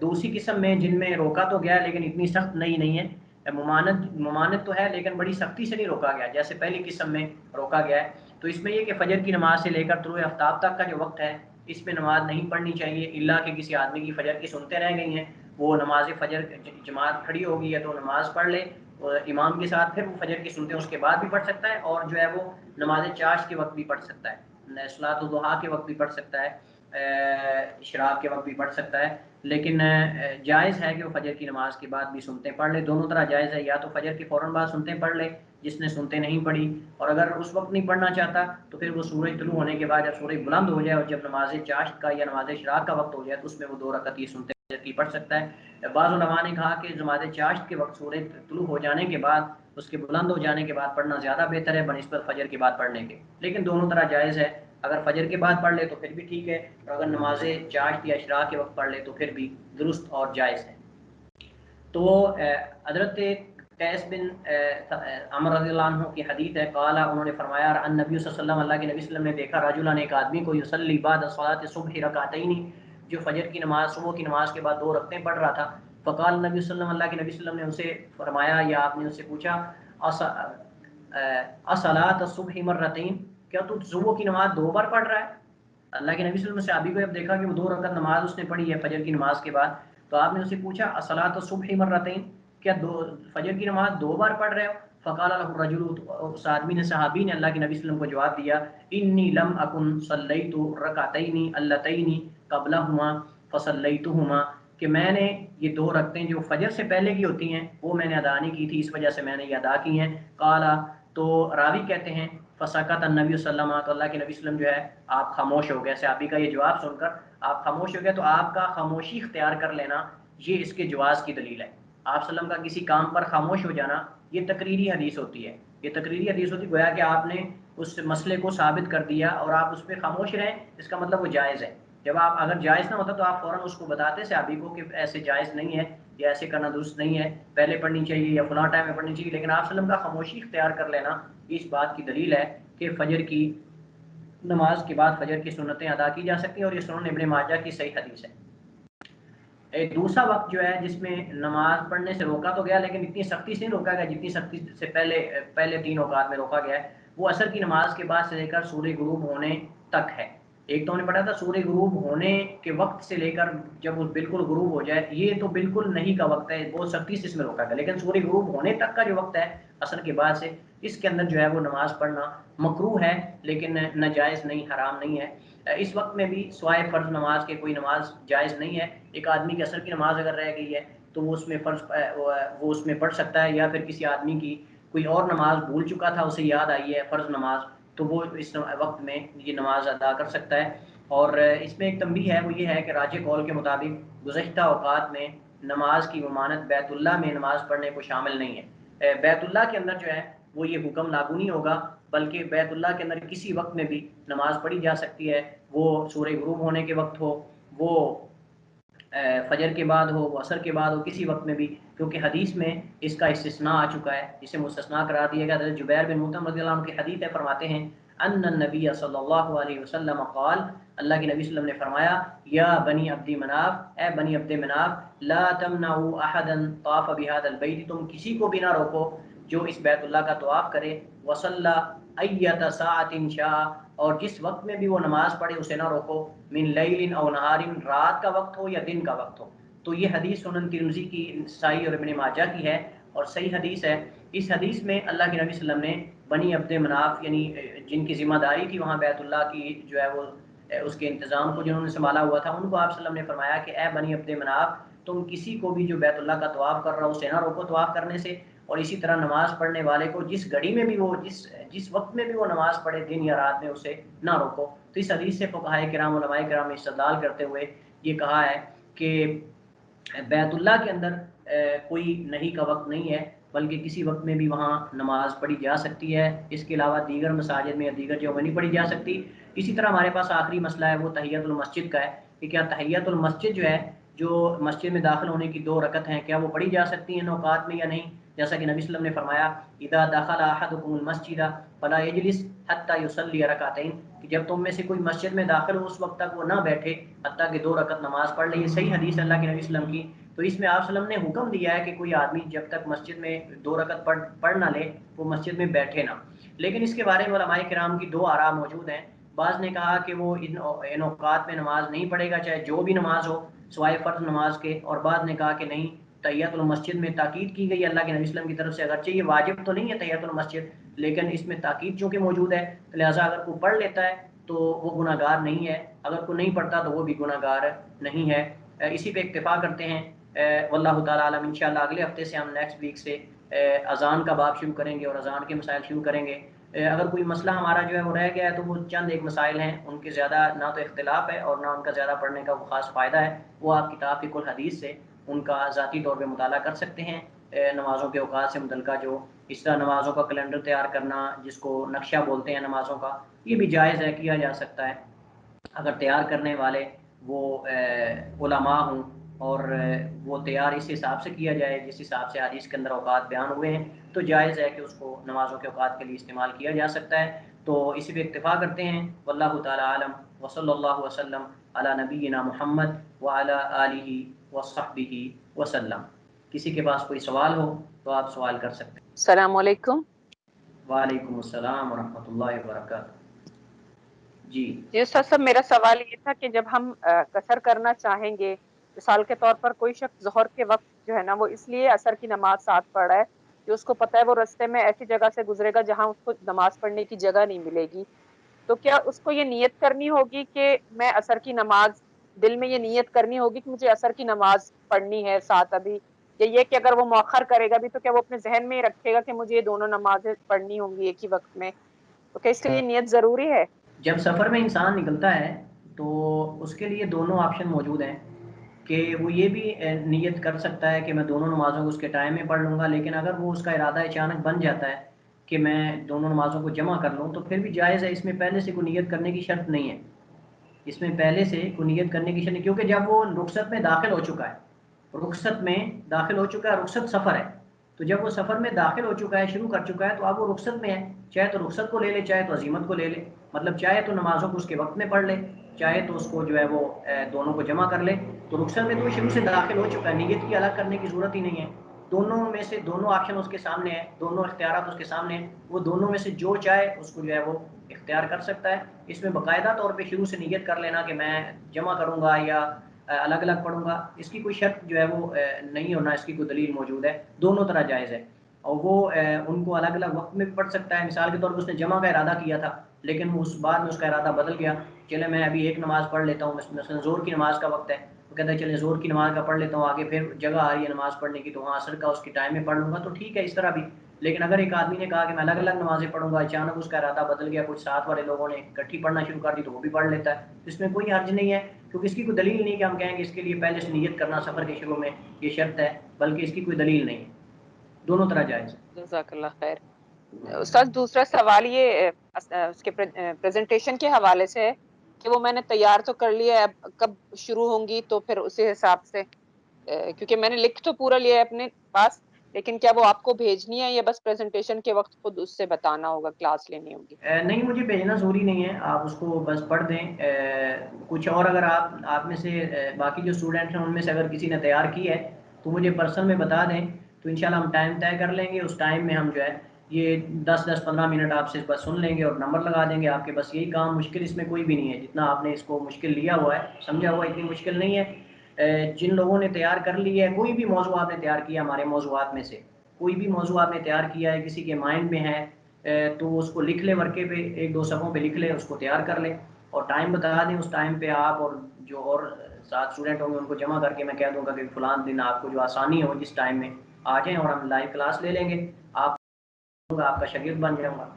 دوسری قسم میں جن میں روکا تو گیا لیکن اتنی سخت نہیں ہے، ممانت تو ہے لیکن بڑی سختی سے نہیں روکا گیا جیسے پہلی قسم میں روکا گیا ہے. تو اس میں یہ کہ فجر کی نماز سے لے کر طلوع آفتاب تک کا جو وقت ہے اس میں نماز نہیں پڑھنی چاہیے، الا کہ کسی آدمی کی فجر کی سنتیں رہ گئی ہیں، وہ نماز فجر جماعت کھڑی ہوگی ہے تو نماز پڑھ لے امام کے ساتھ، پھر وہ فجر کی سنتیں اس کے بعد بھی پڑھ سکتا ہے، اور جو ہے وہ نماز چاشت کے وقت بھی پڑھ سکتا ہے، صلاۃ الضحیٰ کے وقت بھی پڑھ سکتا ہے، اشراق کے وقت بھی پڑھ سکتا ہے. لیکن جائز ہے کہ وہ فجر کی نماز کے بعد بھی سنتیں پڑھ لے. دونوں طرح جائز ہے، یا تو فجر کے فوراً بعد سنتیں پڑھ لے جس نے سنتیں نہیں پڑھی، اور اگر اس وقت نہیں پڑھنا چاہتا تو پھر وہ سورج طلوع ہونے کے بعد جب سورج بلند ہو جائے اور جب نماز چاشت کا یا نماز اشراق کا وقت ہو جائے تو اس میں وہ 2 رکعت یہ سنتیں فجر کی پڑھ سکتا ہے. بعض علماء نے کہا کہ نماز چاشت کے وقت سورج طلوع ہو جانے کے بعد، اس کے بلند ہو جانے کے بعد پڑھنا زیادہ بہتر ہے بنسبت فجر کے بعد پڑھنے کے. لیکن دونوں طرح جائز ہے، اگر فجر کے بعد پڑھ لے تو پھر بھی ٹھیک ہے، اور اگر نماز چاشت یا اشراق کے وقت پڑھ لے تو پھر بھی درست اور جائز ہے. تو حضرت قیس بن عمر رضی اللہ عنہ کی حدیث ہے، قال، انہوں نے فرمایا، ان نبی صلی اللہ علیہ وسلم، اللہ کے نبی صلی اللہ علیہ وسلم نے دیکھا، رجلا، ایک آدمی کو، یصلی بعد صلاۃ الصبح رکعتین، جو فجر کی نماز، صبح کی نماز کے بعد 2 رکعتیں پڑھ رہا تھا. فقال نبی صلی اللہ علیہ وسلم، اللہ کے نبی صلی اللہ علیہ وسلم نے اسے فرمایا یا آپ نے اس سے پوچھا، اصلاۃ الصبح مرتین، کیا تو صبح کی نماز 2 بار پڑھ رہا ہے؟ اللہ کے نبی صلی اللہ علیہ وسلم نے صحابی کو جب دیکھا کہ وہ 2 رکعت نماز اس نے پڑھی ہے فجر کی نماز کے بعد، تو آپ نے اس سے پوچھا، اصلاۃ الصبح مرتین، کیا فجر کی نماز 2 بار پڑھ رہے ہو؟ فقال له الرجل، اس آدمی نے، صحابی نے اللہ کے نبی صلی اللہ علیہ وسلم کو جواب دیا، انی لم اکن صلیت رکعتین اللتین قبلہما فصلیتہما، کہ میں نے یہ 2 رکعتیں جو فجر سے پہلے کی ہوتی ہیں وہ میں نے ادا نہیں کی تھی، اس وجہ سے میں نے یہ ادا کی ہیں. قال، تو راوی کہتے ہیں، فسکت النبی صلی اللہ علیہ وسلم، تو اللہ کے نبی صلی اللہ علیہ وسلم جو ہے آپ خاموش ہو گئے. صحابی کا یہ جواب سن کر آپ خاموش ہو گئے، تو آپ کا خاموشی اختیار کر لینا یہ اس کے جواز کی دلیل ہے. آپ صلی اللہ علیہ وسلم کا کسی کام پر خاموش ہو جانا یہ تقریری حدیث ہوتی ہے، یہ تقریری حدیث ہوتی ہے، گویا کہ آپ نے اس مسئلے کو ثابت کر دیا اور آپ اس پہ خاموش رہیں، اس کا مطلب وہ جائز ہے. جب آپ اگر جائز نہ ہوتا تو آپ فوراً اس کو بتاتے صحابی کو کہ ایسے جائز نہیں ہے یا ایسے کرنا درست نہیں ہے، پہلے پڑھنی چاہیے یا فلاں ٹائم میں پڑھنی چاہیے. لیکن آپ صلی اللہ علیہ وسلم کا خاموشی اختیار کر لینا اس بات کی دلیل ہے کہ فجر کی نماز کے بعد فجر کی سنتیں ادا کی جا سکتی ہیں، اور یہ سنن ابن ماجہ کی صحیح حدیث ہے. ایک دوسرا وقت جو ہے جس میں نماز پڑھنے سے روکا تو گیا لیکن اتنی سختی سے نہیں روکا گیا جتنی سختی سے پہلے 3 اوقات میں روکا گیا ہے، وہ عصر کی نماز کے بعد سے لے کر سورج غروب ہونے تک ہے. ایک تو ہم نے پڑھا تھا سورج غروب ہونے کے وقت سے لے کر جب وہ بالکل غروب ہو جائے، یہ تو بالکل نہیں کا وقت ہے، بہت سختی سے اس میں روکا گیا. لیکن سورج غروب ہونے تک کا جو وقت ہے عصر کے بعد سے، اس کے اندر جو ہے وہ نماز پڑھنا مکروہ ہے لیکن ناجائز نہیں، حرام نہیں ہے. اس وقت میں بھی سوائے فرض نماز کے کوئی نماز جائز نہیں ہے. ایک آدمی کی عصر کی نماز اگر رہ گئی ہے تو وہ اس میں پڑھ سکتا ہے، یا پھر کسی آدمی کی کوئی اور نماز بھول چکا تھا اسے یاد آئی ہے فرض نماز، تو وہ اس وقت میں یہ نماز ادا کر سکتا ہے. اور اس میں ایک تنبیہ ہے، وہ یہ ہے کہ راجح قول کے مطابق گزشتہ اوقات میں نماز کی ممانت بیت اللہ میں نماز پڑھنے کو شامل نہیں ہے۔ بیت اللہ کے اندر جو ہے وہ یہ حکم لاگو نہیں ہوگا، بلکہ بیت اللہ کے اندر کسی وقت میں بھی نماز پڑھی جا سکتی ہے، وہ سورج غروب ہونے کے وقت ہو، وہ فجر کے بعد ہو، وہ عصر کے بعد ہو، کسی وقت میں بھی، کیونکہ حدیث میں اس کا استثناء آ چکا ہے، اسے مستثنا قرار دیا گیا۔ حضرت جبیر بن مطعم رضی اللہ عنہ کی حدیث ہے، فرماتے ہیں ان النبی صلی اللہ علیہ وسلم قال، اللہ کے نبی صلی اللہ علیہ وسلم نے فرمایا، یا بنی عبد مناف، اے بنی عبد مناف، لا تمنعوا احدا طاف بهذا البیت، تم کسی کو بھی نہ روکو جو اس بیت اللہ کا طواف کرے، وصلی ایت ساعۃ شاء، اور جس وقت میں بھی وہ نماز پڑھے اسے نہ روکو، من لیل او نہار، رات کا وقت ہو یا دن کا وقت ہو۔ تو یہ حدیث سنن ترمذی کی، نسائی اور ابن ماجہ کی ہے اور صحیح حدیث ہے۔ اس حدیث میں اللہ کے نبی صلی اللہ علیہ وسلم نے بنی عبد مناف، یعنی جن کی ذمہ داری تھی وہاں بیت اللہ کی جو ہے وہ اس کے انتظام کو جنہوں نے سنبھالا ہوا تھا، ان کو آپ صلی اللہ علیہ وسلم نے فرمایا کہ اے بنی عبد مناف، تم کسی کو بھی جو بیت اللہ کا طواف کر رہا ہو اسے نہ روکو طواف کرنے سے، اور اسی طرح نماز پڑھنے والے کو جس گھڑی میں بھی وہ جس وقت میں بھی وہ نماز پڑھے، دن یا رات میں، اسے نہ روکو۔ تو اس حدیث سے فقہائے کرام، علماء کرام نے استدلال کرتے ہوئے یہ کہا ہے کہ بیت اللہ کے اندر کوئی نہیں کا وقت نہیں ہے، بلکہ کسی وقت میں بھی وہاں نماز پڑھی جا سکتی ہے، اس کے علاوہ دیگر مساجد میں یا دیگر جگہوں میں نہیں پڑھی جا سکتی۔ اسی طرح ہمارے پاس آخری مسئلہ ہے وہ تحیۃ المسجد کا ہے کہ کیا تحیۃ المسجد جو ہے، جو مسجد میں داخل ہونے کی 2 رکعت ہیں، کیا وہ پڑھی جا سکتی ہیں ان اوقات میں یا نہیں؟ جیسا کہ نبی صلی اللہ علیہ وسلم نے فرمایا، اذا دخل احدکم المسجد فلا یجلس حتی یصلی رکعتین، کہ جب تم میں سے کوئی مسجد میں داخل ہو اس وقت تک وہ نہ بیٹھے حتیٰ کہ 2 رکعت نماز پڑھ لے۔ یہ صحیح حدیث ہے اللہ کے نبی صلی اللہ علیہ وسلم کی۔ تو اس میں آپ صلی اللہ علیہ وسلم نے حکم دیا ہے کہ کوئی آدمی جب تک مسجد میں 2 رکعت پڑھ نہ لے وہ مسجد میں بیٹھے نہ۔ لیکن اس کے بارے میں علماء کرام کی 2 آراء موجود ہیں۔ بعض نے کہا کہ وہ ان اوقات میں نماز نہیں پڑھے گا چاہے جو بھی نماز ہو سوائے فرض نماز کے، اور بعض نے کہا کہ نہیں، تحیۃ المسجد میں تاکید کی گئی اللہ کے نبی صلی اللہ علیہ وسلم کی طرف سے، اگرچہ یہ واجب تو نہیں ہے تحیۃ المسجد، لیکن اس میں تاکید چونکہ موجود ہے، لہٰذا اگر کوئی پڑھ لیتا ہے تو وہ گناہ گار نہیں ہے، اگر کوئی نہیں پڑھتا تو وہ بھی گناہ گار نہیں ہے۔ اسی پہ اکتفا کرتے ہیں، واللہ تعالیٰ عالم۔ انشاءاللہ اگلے ہفتے سے ہم نیکسٹ ویک سے اذان کا باب شروع کریں گے اور اذان کے مسائل شروع کریں گے۔ اگر کوئی مسئلہ ہمارا جو ہے وہ رہ گیا ہے تو وہ چند ایک مسائل ہیں، ان کے زیادہ نہ تو اختلاف ہے اور نہ ان کا زیادہ پڑھنے کا خاص فائدہ ہے، وہ آپ کتاب فقہ الحدیث سے ان کا ذاتی طور پہ مطالعہ کر سکتے ہیں۔ نمازوں کے اوقات سے متعلقہ جو اس طرح نمازوں کا کیلنڈر تیار کرنا، جس کو نقشہ بولتے ہیں نمازوں کا، یہ بھی جائز ہے، کیا جا سکتا ہے اگر تیار کرنے والے وہ علماء ہوں، اور وہ تیار اس حساب سے کیا جائے جس حساب سے حدیث کے اندر اوقات بیان ہوئے ہیں، تو جائز ہے کہ اس کو نمازوں کے اوقات کے لیے استعمال کیا جا سکتا ہے۔ تو اسی پہ اکتفا کرتے ہیں، واللہ تعالی عالم، وصلی اللہ وسلم علی نبینا محمد وعلی آلہ وصحبہ وسلم۔ کسی کے پاس کوئی سوال ہو تو آپ سوال کر سکتے ہیں۔ السلام علیکم۔ وعلیکم السلام ورحمۃ اللہ وبرکاتہ۔ جی استاد صاحب، میرا سوال یہ تھا کہ جب ہم قصر کرنا چاہیں گے، مثال کے طور پر کوئی شخص ظہر کے وقت جو ہے نا وہ اس لیے عصر کی نماز ساتھ پڑھ رہا ہے کہ اس کو پتہ ہے وہ رستے میں ایسی جگہ سے گزرے گا جہاں اس کو نماز پڑھنے کی جگہ نہیں ملے گی، تو کیا اس کو یہ نیت کرنی ہوگی کہ میں عصر کی نماز، دل میں یہ نیت کرنی ہوگی کہ مجھے عصر کی نماز پڑھنی ہے ساتھ ابھی، یا یہ کہ اگر وہ مؤخر کرے گا بھی تو کیا وہ اپنے ذہن میں ہی رکھے گا کہ مجھے یہ دونوں نمازیں پڑھنی ہوں گی ایک ہی وقت میں، تو کیا اس کے لیے نیت ضروری ہے؟ جب سفر میں انسان نکلتا ہے تو اس کے لیے دونوں آپشن موجود ہیں کہ وہ یہ بھی نیت کر سکتا ہے کہ میں دونوں نمازوں کو اس کے ٹائم میں پڑھ لوں گا، لیکن اگر وہ اس کا ارادہ اچانک بن جاتا ہے کہ میں دونوں نمازوں کو جمع کر لوں تو پھر بھی جائز ہے، اس میں پہلے سے کوئی نیت کرنے کی شرط نہیں ہے، اس میں پہلے سے کوئی نیت کرنے کی شرط نہیں، کیونکہ جب وہ رخصت میں داخل ہو چکا ہے، رخصت میں داخل ہو چکا ہے، رخصت سفر ہے، تو جب وہ سفر میں داخل ہو چکا ہے، شروع کر چکا ہے، تو اب وہ رخصت میں ہے، چاہے تو رخصت کو لے لے چاہے تو عزیمت کو لے لے، مطلب چاہے تو نمازوں کو اس کے وقت میں پڑھ لے چاہے تو اس کو جو ہے وہ دونوں کو جمع کر لے، تو رخصت میں تو وہ شروع سے داخل ہو چکا ہے، نیت کی الگ کرنے کی ضرورت ہی نہیں ہے، دونوں میں سے دونوں آپشن اس کے سامنے ہیں، دونوں اختیارات اس کے سامنے ہیں، وہ دونوں میں سے جو چاہے اس کو جو ہے وہ اختیار کر سکتا ہے۔ اس میں باقاعدہ طور پہ شروع سے نیت کر لینا کہ میں جمع کروں گا یا الگ الگ پڑھوں گا، اس کی کوئی شرط جو ہے وہ نہیں ہونا، اس کی کوئی دلیل موجود ہے، دونوں طرح جائز ہے، اور وہ ان کو الگ الگ وقت میں بھی پڑھ سکتا ہے۔ مثال کے طور پر اس نے جمع کا ارادہ کیا تھا لیکن وہ اس بعد میں اس کا ارادہ بدل گیا، چلے میں ابھی ایک نماز پڑھ لیتا ہوں، مثلا زور کی نماز کا وقت ہے، وہ کہتا ہے چلے زور کی نماز کا پڑھ لیتا ہوں، آگے پھر جگہ آ رہی ہے نماز پڑھنے کی تو وہاں عصر کا اس کی ٹائم میں پڑھ لوں گا، تو ٹھیک ہے اس طرح بھی۔ لیکن اگر ایک آدمی نے کہا کہ میں الگ الگ نمازیں پڑھوں گا، اچانک اس کا ارادہ بدل گیا، کچھ ساتھ والے لوگوں نے اکٹھی پڑھنا شروع کر دی تو وہ بھی پڑھ لیتا ہے، اس میں کوئی حرج نہیں ہے۔ کیونکہ اس کی کوئی دلیل نہیں کہ ہم کہیں کہ اس کے لیے پہلے سے نیت کرنا سفر کے شروع میں یہ شرط ہے، بلکہ اس کی کوئی دلیل نہیں ہے، دونوں طرح جائز ہے۔ جزاک اللہ خیر۔ استاد دوسرا سوال یہ اس کے پریزنٹیشن کے حوالے سے ہے کہ وہ میں نے تیار تو کر لیا ہے، اب کب شروع ہوں گی تو پھر اسی حساب سے، کیونکہ میں نے لکھ تو پورا لیا ہے اپنے پاس، لیکن کیا وہ آپ کو بھیجنی ہے یا بس پریزنٹیشن کے وقت خود اس سے بتانا ہوگا، کلاس لینی ہوگی؟ نہیں، مجھے بھیجنا ضروری نہیں ہے، آپ اس کو بس پڑھ دیں۔ کچھ اور اگر آپ میں سے باقی جو اسٹوڈنٹس ہیں ان میں سے اگر کسی نے تیار کی ہے تو مجھے پرسنل میں بتا دیں، تو انشاءاللہ ہم ٹائم طے کر لیں گے، اس ٹائم میں ہم جو ہے یہ 10-15 منٹ آپ سے بس سن لیں گے اور نمبر لگا دیں گے آپ کے، بس یہی کام، مشکل اس میں کوئی بھی نہیں ہے، جتنا آپ نے اس کو مشکل لیا ہوا ہے، سمجھا ہوا ہے، اتنی مشکل نہیں ہے۔ جن لوگوں نے تیار کر لی ہے، کوئی بھی موضوع آپ نے تیار کیا ہمارے موضوعات میں سے، کوئی بھی موضوع آپ نے تیار کیا ہے، کسی کے مائنڈ میں ہے تو اس کو لکھ لے، ورقے پہ 1-2 صفحوں پہ لکھ لے، اس کو تیار کر لیں اور ٹائم بتا دیں، اس ٹائم پہ آپ اور جو اور 7 اسٹوڈنٹ ہوں گے ان کو جمع کر کے میں کہہ دوں گا کہ فلاں دن آپ کو جو آسانی ہو جس ٹائم میں آ جائیں اور ہم لائیو کلاس لے لیں گے، آپ کا شاگرد بن جاؤں گا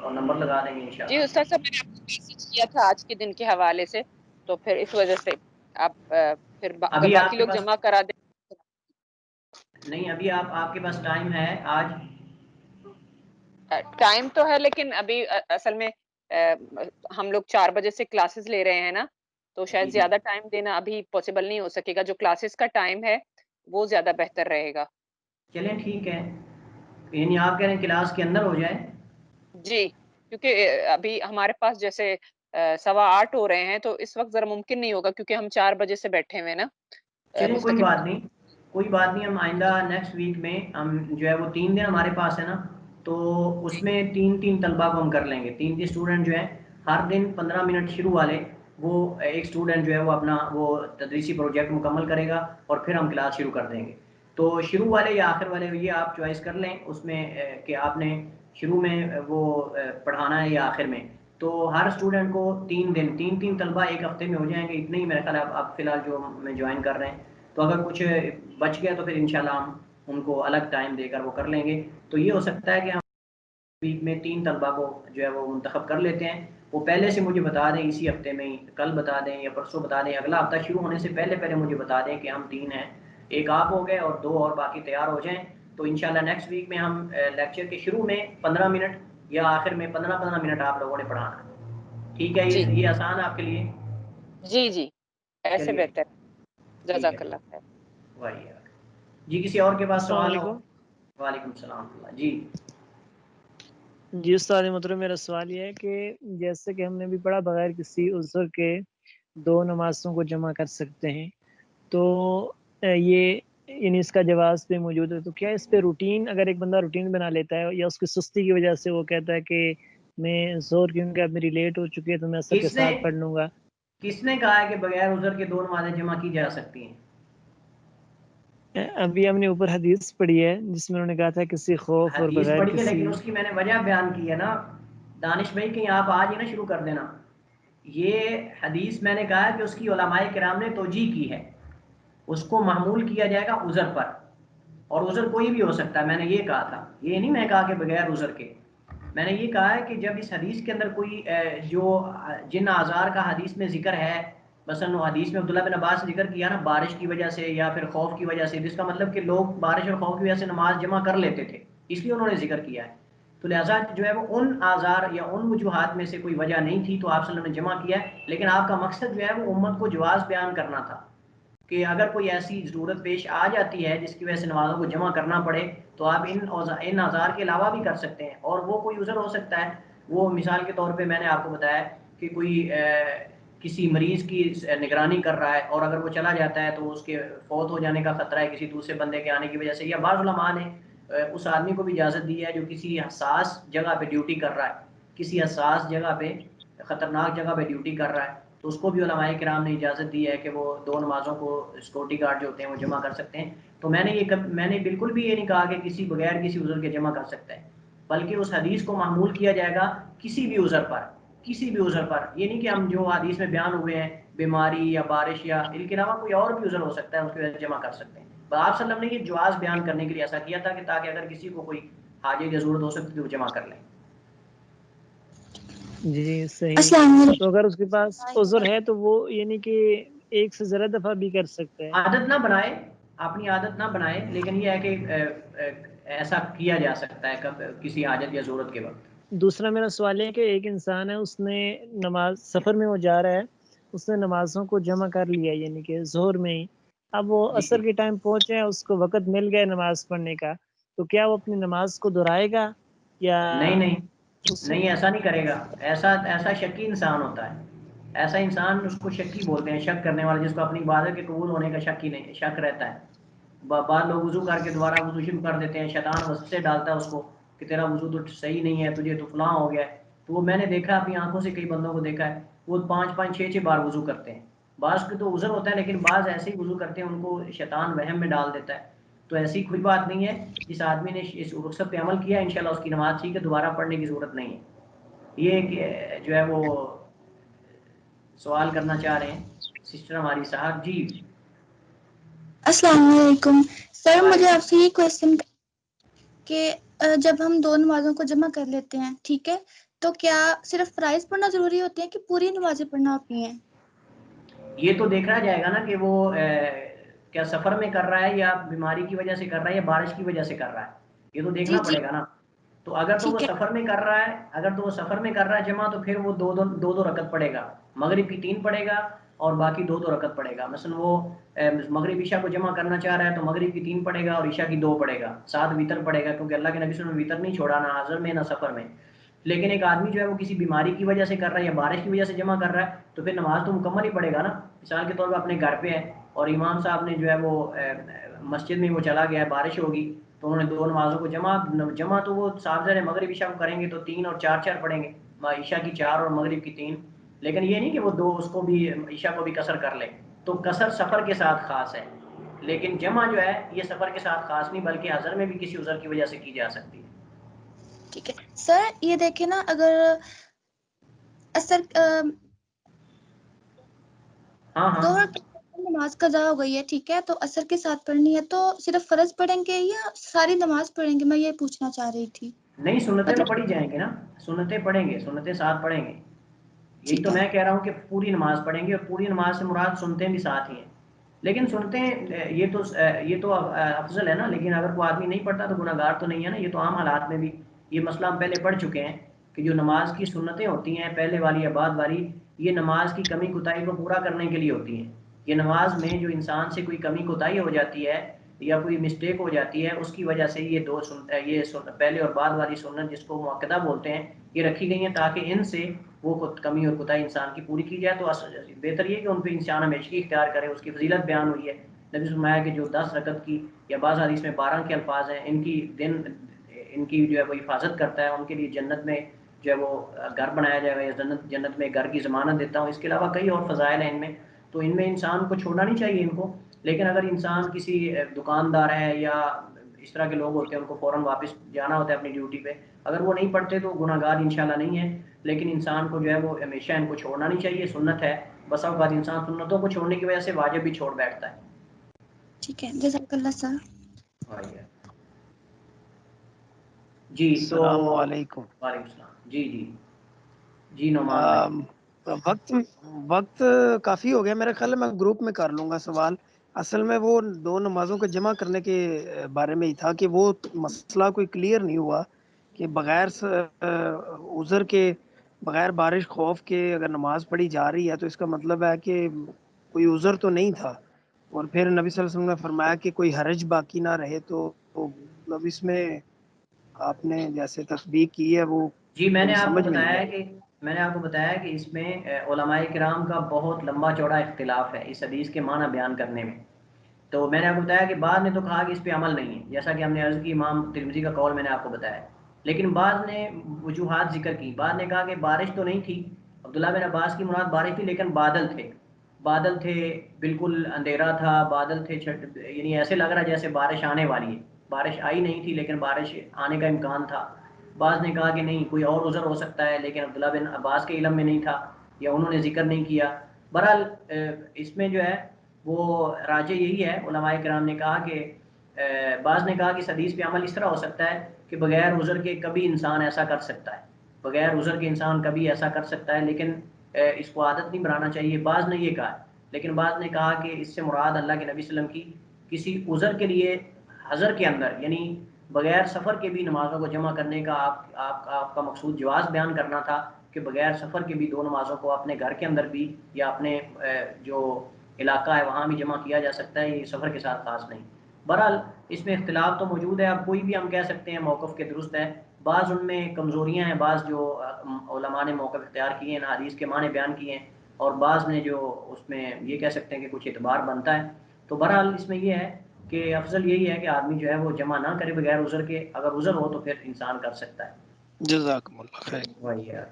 اور نمبر لگا دیں گے جی انشاءاللہ۔ استاد صاحب، میں نے آپ کو میسج کیا تھا آج کے دن کے حوالے سے، تو پھر اس وجہ سے آپ پھر اگر ابھی باقی آپ کے لوگ پاس جمع کرا دیں۔ نہیں، ابھی آپ کے پاس ٹائم ہے آج؟ ٹائم تو ہے، لیکن ابھی اصل میں ہم لوگ 4 بجے سے کلاسز لے رہے ہیں نا، تو شاید جی جی، زیادہ ٹائم دینا ابھی پاسبل نہیں ہو سکے گا، جو کلاسز کا ٹائم ہے وہ زیادہ بہتر رہے گا۔ چلیں ٹھیک ہے، یعنی آپ کہہ رہے ہیں کلاس کے اندر ہو جائے؟ جی، کیونکہ ابھی ہمارے پاس جیسے 8:15 ہو رہے ہیں، تو اس وقت ذرا ممکن نہیں ہوگا کیونکہ ہم 4 بجے سے بیٹھے ہوئے نا چلیں کوئی مستقل۔ بات نہیں، کوئی بات نہیں، ہم آئندہ نیکسٹ ویک میں ہم جو ہے وہ 3 دن ہمارے پاس ہے نا، تو اس میں 3 طلبہ کو ہم کر لیں گے، 3 اسٹوڈنٹ جو ہیں ہر دن 15 منٹ شروع والے، وہ ایک اسٹوڈنٹ جو ہے وہ اپنا وہ تدریسی پروجیکٹ مکمل کرے گا اور پھر ہم کلاس شروع کر دیں گے۔ تو شروع والے یا آخر والے یہ آپ چوائس کر لیں اس میں کہ آپ نے شروع میں وہ پڑھانا ہے یا آخر میں، تو ہر اسٹوڈنٹ کو 3 دن 3 طلبہ ایک ہفتے میں ہو جائیں گے، اتنے ہی میرے خیال ہے آپ فی الحال جو میں جوائن کر رہے ہیں، تو اگر کچھ بچ گیا تو پھر انشاءاللہ ہم ان کو الگ ٹائم دے کر وہ کر لیں گے۔ تو یہ ہو سکتا ہے کہ ہم ویک میں 3 طلبہ کو جو ہے وہ منتخب کر لیتے ہیں، وہ پہلے سے مجھے بتا دیں اسی ہفتے میں ہی، کل بتا دیں یا پرسوں بتا دیں، اگلا ہفتہ شروع ہونے سے پہلے مجھے بتا دیں کہ ہم 3 ہیں، ایک آپ ہو گئے اور 2 اور باقی تیار ہو جائیں، تو انشاءاللہ نیکسٹ ویک میں ہم لیکچر کے شروع میں 15 منٹ یا آخر میں 15 منٹ آپ لوگوں نے پڑھانا ہے، ٹھیک ہے؟ جی یہ آسان ہے آپ کے لیے؟ جی جی، ایسے چلیے بہتر ہے، ٹھیک ہے، جزاک اللہ خیر۔ وہی ہے جی، کسی اور کے پاس السلام سوال ہو؟ علیکم۔ وعلیکم السلام جی۔ جی استاد محترم، میرا سوال یہ ہے کہ جیسے کہ ہم نے بھی پڑھا بغیر کسی عذر کے 2 نمازوں کو جمع کر سکتے ہیں، تو یہ یعنی اس کا جواز پہ موجود ہے، تو کیا اس پہ روٹین، اگر ایک بندہ روٹین بنا لیتا ہے یا اس کی سستی کی وجہ سے وہ کہتا ہے کہ میں ظہر کیونکہ اب میری لیٹ ہو چکی ہے تو میں اثر کے ساتھ پڑھ لوں گا؟ کس نے کہا ہے کہ بغیر عذر کے 2 نمازیں جمع کی جا سکتی ہیں؟ ابھی ہم نے اوپر حدیث پڑھی ہے جس میں انہوں نے کہا تھا کسی خوف اور حدیث بغیر پڑھی ہے، کسی۔ لیکن اس کی میں نے وجہ بیان کی ہے نا دانش بھائی، کہیں آپ آج ہی نا شروع کر دینا۔ یہ حدیث میں نے کہا ہے کہ اس کی علماء کرام نے توجیہ کی ہے، اس کو محمول کیا جائے گا عذر پر، اور عذر کوئی بھی ہو سکتا ہے، میں نے یہ کہا تھا، یہ نہیں میں کہا کہ بغیر عذر کے، میں نے یہ کہا ہے کہ جب اس حدیث کے اندر کوئی جو جن آزار کا حدیث میں ذکر ہے، مثلا حدیث میں عبداللہ بن عباس نے ذکر کیا نا بارش کی وجہ سے یا پھر خوف کی وجہ سے، جس کا مطلب کہ لوگ بارش اور خوف کی وجہ سے نماز جمع کر لیتے تھے، اس لیے انہوں نے ذکر کیا ہے، تو لہٰذا جو ہے وہ ان آزار یا ان وجوہات میں سے کوئی وجہ نہیں تھی تو آپ صلی اللہ علیہ وسلم نے جمع کیا ہے، لیکن آپ کا مقصد جو ہے وہ امت کو جواز بیان کرنا تھا کہ اگر کوئی ایسی ضرورت پیش آ جاتی ہے جس کی وجہ سے نمازوں کو جمع کرنا پڑے تو آپ ان آزار کے علاوہ بھی کر سکتے ہیں، اور وہ کوئی عذر ہو سکتا ہے، وہ مثال کے طور پہ میں نے آپ کو بتایا کہ کوئی کسی مریض کی نگرانی کر رہا ہے اور اگر وہ چلا جاتا ہے تو اس کے فوت ہو جانے کا خطرہ ہے کسی دوسرے بندے کے آنے کی وجہ سے، یا بعض علماء نے اس آدمی کو بھی اجازت دی ہے جو کسی حساس جگہ پہ ڈیوٹی کر رہا ہے، کسی حساس جگہ پہ خطرناک جگہ پہ ڈیوٹی کر رہا ہے، تو اس کو بھی علماء کرام نے اجازت دی ہے کہ وہ 2 نمازوں کو سیکورٹی گارڈ جو ہوتے ہیں وہ جمع کر سکتے ہیں، تو میں نے بالکل بھی یہ نہیں کہا کہ کسی بغیر کسی عذر کے جمع کر سکتا ہے، بلکہ اس حدیث کو محمول کیا جائے گا کسی بھی عذر پر، کسی بھی عذر پر، یہ نہیں کہ ہم جو حدیث میں بیان ہوئے ہیں بیماری یا بارش یا ان کے علاوہ کوئی اور بھی عذر ہو سکتا ہے اس کی وجہ سے جمع کر سکتے ہیں، آپ صلی اللہ علیہ وسلم نے یہ جواز بیان کرنے کے لیے ایسا کیا تھا کہ تاکہ اگر کسی کو کوئی حاجت یا ضرورت ہو سکتی تو وہ جمع کر لیں۔ جی صحیح. السلام علیکم. تو اگر اس کے پاس عذر ہے تو وہ یعنی کہ ایک سے زیادہ دفعہ بھی کر سکتا ہے. عادت نہ بنائے، اپنی عادت نہ بنائے، لیکن یہ ہے کہ ایسا کیا جا سکتا ہے کسی حاجت یا ضرورت کے وقت. دوسرا میرا سوال ہے کہ ایک انسان ہے، اس نے نماز سفر میں وہ جا رہا ہے، اس نے نمازوں کو جمع کر لیا یعنی کہ ظہر میں ہی، اب وہ جی عصر کے ٹائم پہنچے ہیں، اس کو وقت مل گیا نماز پڑھنے کا، تو کیا وہ اپنی نماز کو دہرائے گا یا نہیں ایسا نہیں کرے گا. ایسا شکی انسان ہوتا ہے. ایسا انسان اس کو شکی بولتے ہیں، شک کرنے والا، جس کو اپنی عبادت کے قبول ہونے کا شک رہتا ہے. بعض لوگ وضو کر کے دوبارہ وضو شروع کر دیتے ہیں، شیطان وسوسے ڈالتا ہے اس کو کہ تیرا وضو تو صحیح نہیں ہے، تجھے تو فلاں ہو گیا ہے. تو وہ میں نے دیکھا اپنی آنکھوں سے، کئی بندوں کو دیکھا ہے، وہ 5-5 6 بار وضو کرتے ہیں. بعض کے تو عذر ہوتا ہے، لیکن بعض ایسے ہی وضو کرتے ہیں، ان کو شیطان وہم میں ڈال دیتا ہے. تو ایسی کوئی بات نہیں ہے. جس آدمی نے اس رخصت پہ عمل کیا، انشاءاللہ اس کی نماز ٹھیک ہے، دوبارہ پڑھنے کی ضرورت نہیں ہے. یہ جو ہے وہ سوال کرنا چاہ رہے ہیں سسٹر ہماری صاحب. جی السلام علیکم سر، مجھے وعلیکم. آپ سے یہ کوشچن کہ جب ہم دو نمازوں کو جمع کر لیتے ہیں، ٹھیک ہے، تو کیا صرف فرائض پڑھنا ضروری ہوتے ہیں کہ پوری نمازیں پڑھنا ہوتی ہیں؟ یہ تو دیکھنا جائے گا نا کہ وہ کیا سفر میں کر رہا ہے، یا بیماری کی وجہ سے کر رہا ہے، یا بارش کی وجہ سے کر رہا ہے. یہ تو جی دیکھنا جی پڑے گا نا. تو اگر تو وہ ٹھیک ہے. سفر میں کر رہا ہے جمع، تو پھر وہ دو رکعت پڑے گا. مغرب کی 3 پڑے گا اور باقی 2 رکعت پڑے گا. مثلا وہ مغرب عشاء کو جمع کرنا چاہ رہا ہے تو مغرب کی 3 پڑے گا اور عشاء کی 2 پڑے گا. 7 وتر پڑے گا، کیونکہ اللہ کے نبی صلی اللہ علیہ وسلم نے وتر نہیں چھوڑا، نہ حضر میں نہ سفر میں. لیکن ایک آدمی جو ہے وہ کسی بیماری کی وجہ سے کر رہا ہے یا بارش کی وجہ سے جمع کر رہا ہے، تو پھر نماز تو مکمل ہی پڑے گا نا. مثال کے طور پہ اپنے گھر پہ ہے اور امام صاحب نے جو ہے وہ مسجد میں وہ چلا گیا ہے، بارش ہوگی، تو انہوں نے 2 نمازوں کو جمع تو وہ صاحب زر مغرب عشاء کو کریں گے تو 3 اور 4 پڑھیں گے، عشاء کی 4 اور مغرب کی 3. لیکن یہ نہیں کہ وہ 2 اس کو بھی عشاء کو بھی قصر کر لیں. تو قصر سفر کے ساتھ خاص ہے، لیکن جمع جو ہے یہ سفر کے ساتھ خاص نہیں، بلکہ حضر میں بھی کسی عذر کی وجہ سے کی جا سکتی ہے. ٹھیک ہے سر، یہ دیکھیں نا، اگر اثر ہاں ظہر نماز قضا ہو گئی ہے، ٹھیک ہے، تو اثر کے ساتھ پڑھنی ہے، تو صرف فرض پڑھیں گے یا ساری نماز پڑھیں گے؟ میں یہ پوچھنا چاہ رہی تھی. نہیں، سنتیں تو مطلب پڑھی جائیں گے نا. سنتیں پڑھیں گے، سنتیں ساتھ پڑھیں گے. یہی ٹھیک تو ہے. میں کہہ رہا ہوں کہ پوری نماز پڑھیں گے، اور پوری نماز سے مراد سنتیں بھی ساتھ ہی ہیں. لیکن سنتیں یہ تو افضل ہے نا. لیکن اگر کوئی آدمی نہیں پڑھتا تو گناہ گار تو نہیں ہے نا. یہ تو عام حالات میں بھی یہ مسئلہ ہم پہلے پڑھ چکے ہیں کہ جو نماز کی سنتیں ہوتی ہیں، پہلے والی یا بعد والی، یہ نماز کی کمی کوتاہی کو پورا کرنے کے لیے ہوتی ہیں. یہ نماز میں جو انسان سے کوئی کمی کوتاہی ہو جاتی ہے یا کوئی مسٹیک ہو جاتی ہے، اس کی وجہ سے یہ پہلے اور بعد والی سنت، جس کو مؤکدہ بولتے ہیں، یہ رکھی گئی ہیں تاکہ ان سے وہ کمی اور کوتاہی انسان کی پوری کی جائے. تو بہتر یہ کہ ان پہ انسان ہمیشگی اختیار کرے. اس کی فضیلت بیان ہوئی ہے نبی صلی اللہ علیہ وسلم کہ جو 10 رکعت کی، یا بعض حدیث میں 12 کے الفاظ ہیں، ان کی جو ہے وہ حفاظت کرتا ہے، ان کے لیے جنت میں جو ہے وہ گھر بنایا جائے گا، یا جنت میں گھر کی ضمانت دیتا ہوں. اس کے علاوہ کئی اور فضائل ہیں ان میں، تو ان میں انسان کو چھوڑنا نہیں چاہیے ان کو. لیکن اگر انسان کسی دکاندار ہے یا اس طرح کے لوگ ہوتے ہیں، ان کو فوراً واپس جانا ہوتا ہے اپنی ڈیوٹی پہ، اگر وہ نہیں پڑھتے تو گناہ گار انشاءاللہ نہیں ہے. لیکن انسان کو جو ہے وہ ہمیشہ ان کو چھوڑنا نہیں چاہیے. سنت ہے، بس اوقات انسان سنتوں کو چھوڑنے کی وجہ سے واجب بھی چھوڑ بیٹھتا ہے. ٹھیک ہے، جزاک اللہ سر. جی تو السلام علیکم. وعلیکم السلام. جی نعمان بھائی. وقت کافی ہو گیا، میرے خیال میں گروپ میں کر لوں گا سوال. اصل میں وہ 2 نمازوں کو جمع کرنے کے بارے میں ہی تھا کہ وہ مسئلہ کوئی کلیئر نہیں ہوا کہ بغیر عذر کے، بغیر بارش خوف کے اگر نماز پڑھی جا رہی ہے تو اس کا مطلب ہے کہ کوئی عذر تو نہیں تھا. اور پھر نبی صلی اللہ علیہ وسلم نے فرمایا کہ کوئی حرج باقی نہ رہے. تو مطلب اس میں آپ نے جیسے تصدیق کی ہے وہ جی میں نے تھوڑی آپ کو سمجھ میں نہیں بتایا آئی. کہ اس میں علماء کرام کا بہت لمبا چوڑا اختلاف ہے اس حدیث کے معنی بیان کرنے میں. تو میں نے آپ کو بتایا کہ بعض نے تو کہا کہ اس پہ عمل نہیں ہے، جیسا کہ ہم نے عرض کی، امام ترمذی کا قول میں نے آپ کو بتایا. لیکن بعض نے وجوہات ذکر کی. بعض نے کہا کہ بارش تو نہیں تھی، عبداللہ بن عباس کی مراد بارش تھی، لیکن بادل تھے، بالکل اندھیرا تھا، بادل تھے، یعنی ایسے لگ رہا جیسے بارش آنے والی ہے. بارش آئی نہیں تھی لیکن بارش آنے کا امکان تھا. بعض نے کہا کہ نہیں، کوئی اور عذر ہو سکتا ہے، لیکن عبداللہ بن عباس کے علم میں نہیں تھا یا انہوں نے ذکر نہیں کیا. بہرحال اس میں جو ہے وہ راجح یہی ہے، علماء کرام نے کہا کہ بعض نے کہا کہ اس حدیث پہ عمل اس طرح ہو سکتا ہے کہ بغیر عذر کے کبھی انسان ایسا کر سکتا ہے. بغیر عذر کے انسان کبھی ایسا کر سکتا ہے، لیکن اس کو عادت نہیں بنانا چاہیے. بعض نے یہ کہا، لیکن بعض نے کہا کہ اس سے مراد اللہ کے نبی صلی اللہ علیہ وسلم کی کسی عذر کے لیے حضر کے اندر، یعنی بغیر سفر کے بھی نمازوں کو جمع کرنے کا آپ کا مقصود جواز بیان کرنا تھا کہ بغیر سفر کے بھی 2 نمازوں کو اپنے گھر کے اندر بھی یا اپنے جو علاقہ ہے وہاں بھی جمع کیا جا سکتا ہے، یہ سفر کے ساتھ خاص نہیں. بہرحال اس میں اختلاف تو موجود ہے. اب کوئی بھی ہم کہہ سکتے ہیں موقف کے درست ہے، بعض ان میں کمزوریاں ہیں، بعض جو علماء نے موقف اختیار کیے ہیں، حدیث کے معنی بیان کیے ہیں، اور بعض نے جو اس میں یہ کہہ سکتے ہیں کہ کچھ اعتبار بنتا ہے. تو بہرحال اس میں یہ ہے کہ افضل یہی ہے کہ آدمی جو ہے وہ جمع نہ کرے بغیر عذر کے. اگر عذر ہو تو پھر انسان کر سکتا ہے. جزاکم اللہ خیر. وہی ہے.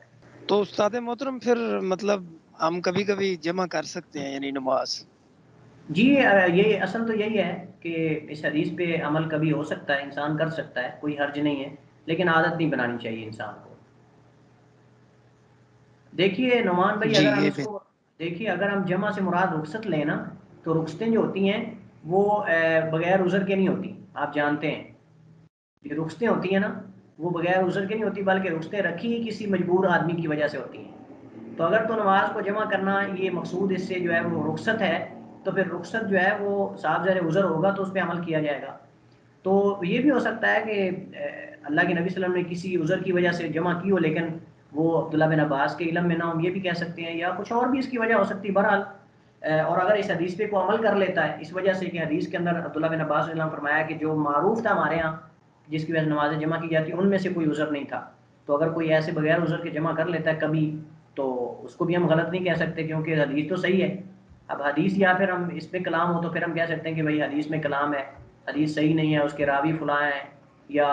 تو استاد محترم پھر مطلب ہم کبھی کبھی جمع کر سکتے ہیں یعنی نماز؟ جی یہ اصل تو یہی ہے کہ اس حدیث پہ عمل کبھی ہو سکتا ہے، انسان کر سکتا ہے، کوئی حرج نہیں ہے، لیکن عادت نہیں بنانی چاہیے انسان کو. دیکھیے نعمان بھائی، جی اگر ہم یہ اس کو دیکھیے، اگر ہم جمع سے مراد رخصت لیں نا، تو رخصتیں جو ہوتی ہیں وہ بغیر عذر کے نہیں ہوتی. آپ جانتے ہیں یہ رخصتیں ہوتی ہیں نا، وہ بغیر عذر کے نہیں ہوتی، بلکہ رخصتیں رکھی ہی کسی مجبور آدمی کی وجہ سے ہوتی ہیں. تو اگر تو نماز کو جمع کرنا یہ مقصود اس سے جو ہے وہ رخصت ہے، تو پھر رخصت جو ہے وہ صاحب ظاہر عذر ہوگا تو اس پہ عمل کیا جائے گا. تو یہ بھی ہو سکتا ہے کہ اللہ کے نبی صلی اللہ علیہ وسلم نے کسی عذر کی وجہ سے جمع کی ہو، لیکن وہ عبداللہ بن عباس کے علم میں نہ ہو، یہ بھی کہہ سکتے ہیں، یا کچھ اور بھی اس کی وجہ ہو سکتی ہے. بہرحال اور اگر اس حدیث پہ کو عمل کر لیتا ہے اس وجہ سے کہ حدیث کے اندر عبداللہ بن عباس رضی اللہ عنہ فرمایا کہ جو معروف تھا ہمارے ہاں جس کی وجہ سے نمازیں جمع کی جاتی ان میں سے کوئی عذر نہیں تھا، تو اگر کوئی ایسے بغیر عذر کے جمع کر لیتا ہے کبھی، تو اس کو بھی ہم غلط نہیں کہہ سکتے، کیونکہ حدیث تو صحیح ہے. اب حدیث یا پھر ہم اس پہ کلام ہو تو پھر ہم کہہ سکتے ہیں کہ بھائی حدیث میں کلام ہے، حدیث صحیح نہیں ہے، اس کے راوی فلاں ہیں یا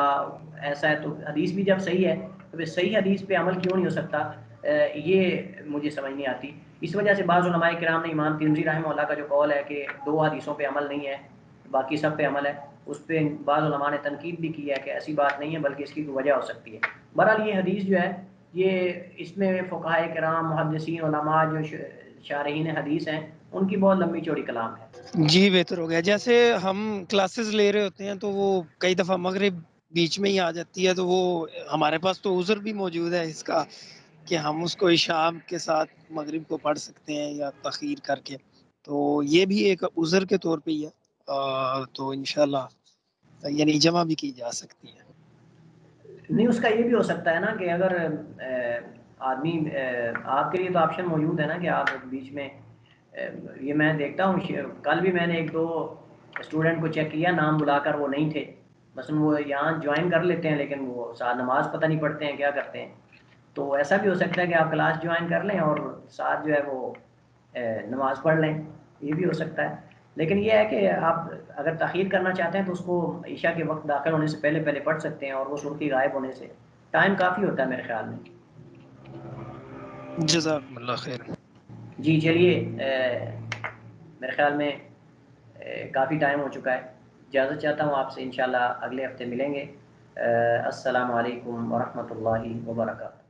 ایسا ہے. تو حدیث بھی جب صحیح ہے تو پھر صحیح حدیث پہ عمل کیوں نہیں ہو سکتا، یہ مجھے سمجھ نہیں آتی. اس وجہ سے بعض علماء کرام نے، امام ترمذی رحمہ اللہ کا جو قول ہے کہ 2 حدیثوں پہ عمل نہیں ہے باقی سب پہ عمل ہے، اس پہ بعض علماء نے تنقید بھی کی ہے کہ ایسی بات نہیں ہے، بلکہ اس کی کوئی وجہ ہو سکتی ہے. بہرحال یہ حدیث جو ہے یہ اس میں فقہاء کرام، محدثین، علماء جو شارحین حدیث ہیں ان کی بہت لمبی چوڑی کلام ہے. جی بہتر ہو گیا. جیسے ہم کلاسز لے رہے ہوتے ہیں تو وہ کئی دفعہ مغرب بیچ میں ہی آ جاتی ہے، تو وہ ہمارے پاس تو عذر بھی موجود ہے اس کا کہ ہم اس کو عشاء کے ساتھ مغرب کو پڑھ سکتے ہیں یا تاخیر کر کے، تو یہ بھی ایک عذر کے طور پہ ہی ہے. تو انشاءاللہ یعنی جمع بھی کی جا سکتی ہے. نہیں، اس کا یہ بھی ہو سکتا ہے نا کہ اگر آدمی آپ کے لیے تو آپشن موجود ہے نا کہ آپ بیچ میں یہ میں دیکھتا ہوں کل بھی میں نے 1-2 اسٹوڈنٹ کو چیک کیا، نام بلا کر وہ نہیں تھے، مثلا وہ یہاں جوائن کر لیتے ہیں لیکن وہ ساتھ نماز پتہ نہیں پڑھتے ہیں کیا کرتے ہیں. تو ایسا بھی ہو سکتا ہے کہ آپ کلاس جوائن کر لیں اور ساتھ جو ہے وہ نماز پڑھ لیں، یہ بھی ہو سکتا ہے. لیکن یہ ہے کہ آپ اگر تاخیر کرنا چاہتے ہیں تو اس کو عشاء کے وقت داخل ہونے سے پہلے پڑھ سکتے ہیں، اور وہ سرخی غائب ہونے سے ٹائم کافی ہوتا ہے میرے خیال میں. جزاکم اللہ خیر. جی چلیے، میرے خیال میں کافی ٹائم ہو چکا ہے. اجازت چاہتا ہوں آپ سے، انشاءاللہ اگلے ہفتے ملیں گے. السلام علیکم ورحمۃ اللہ وبرکاتہ.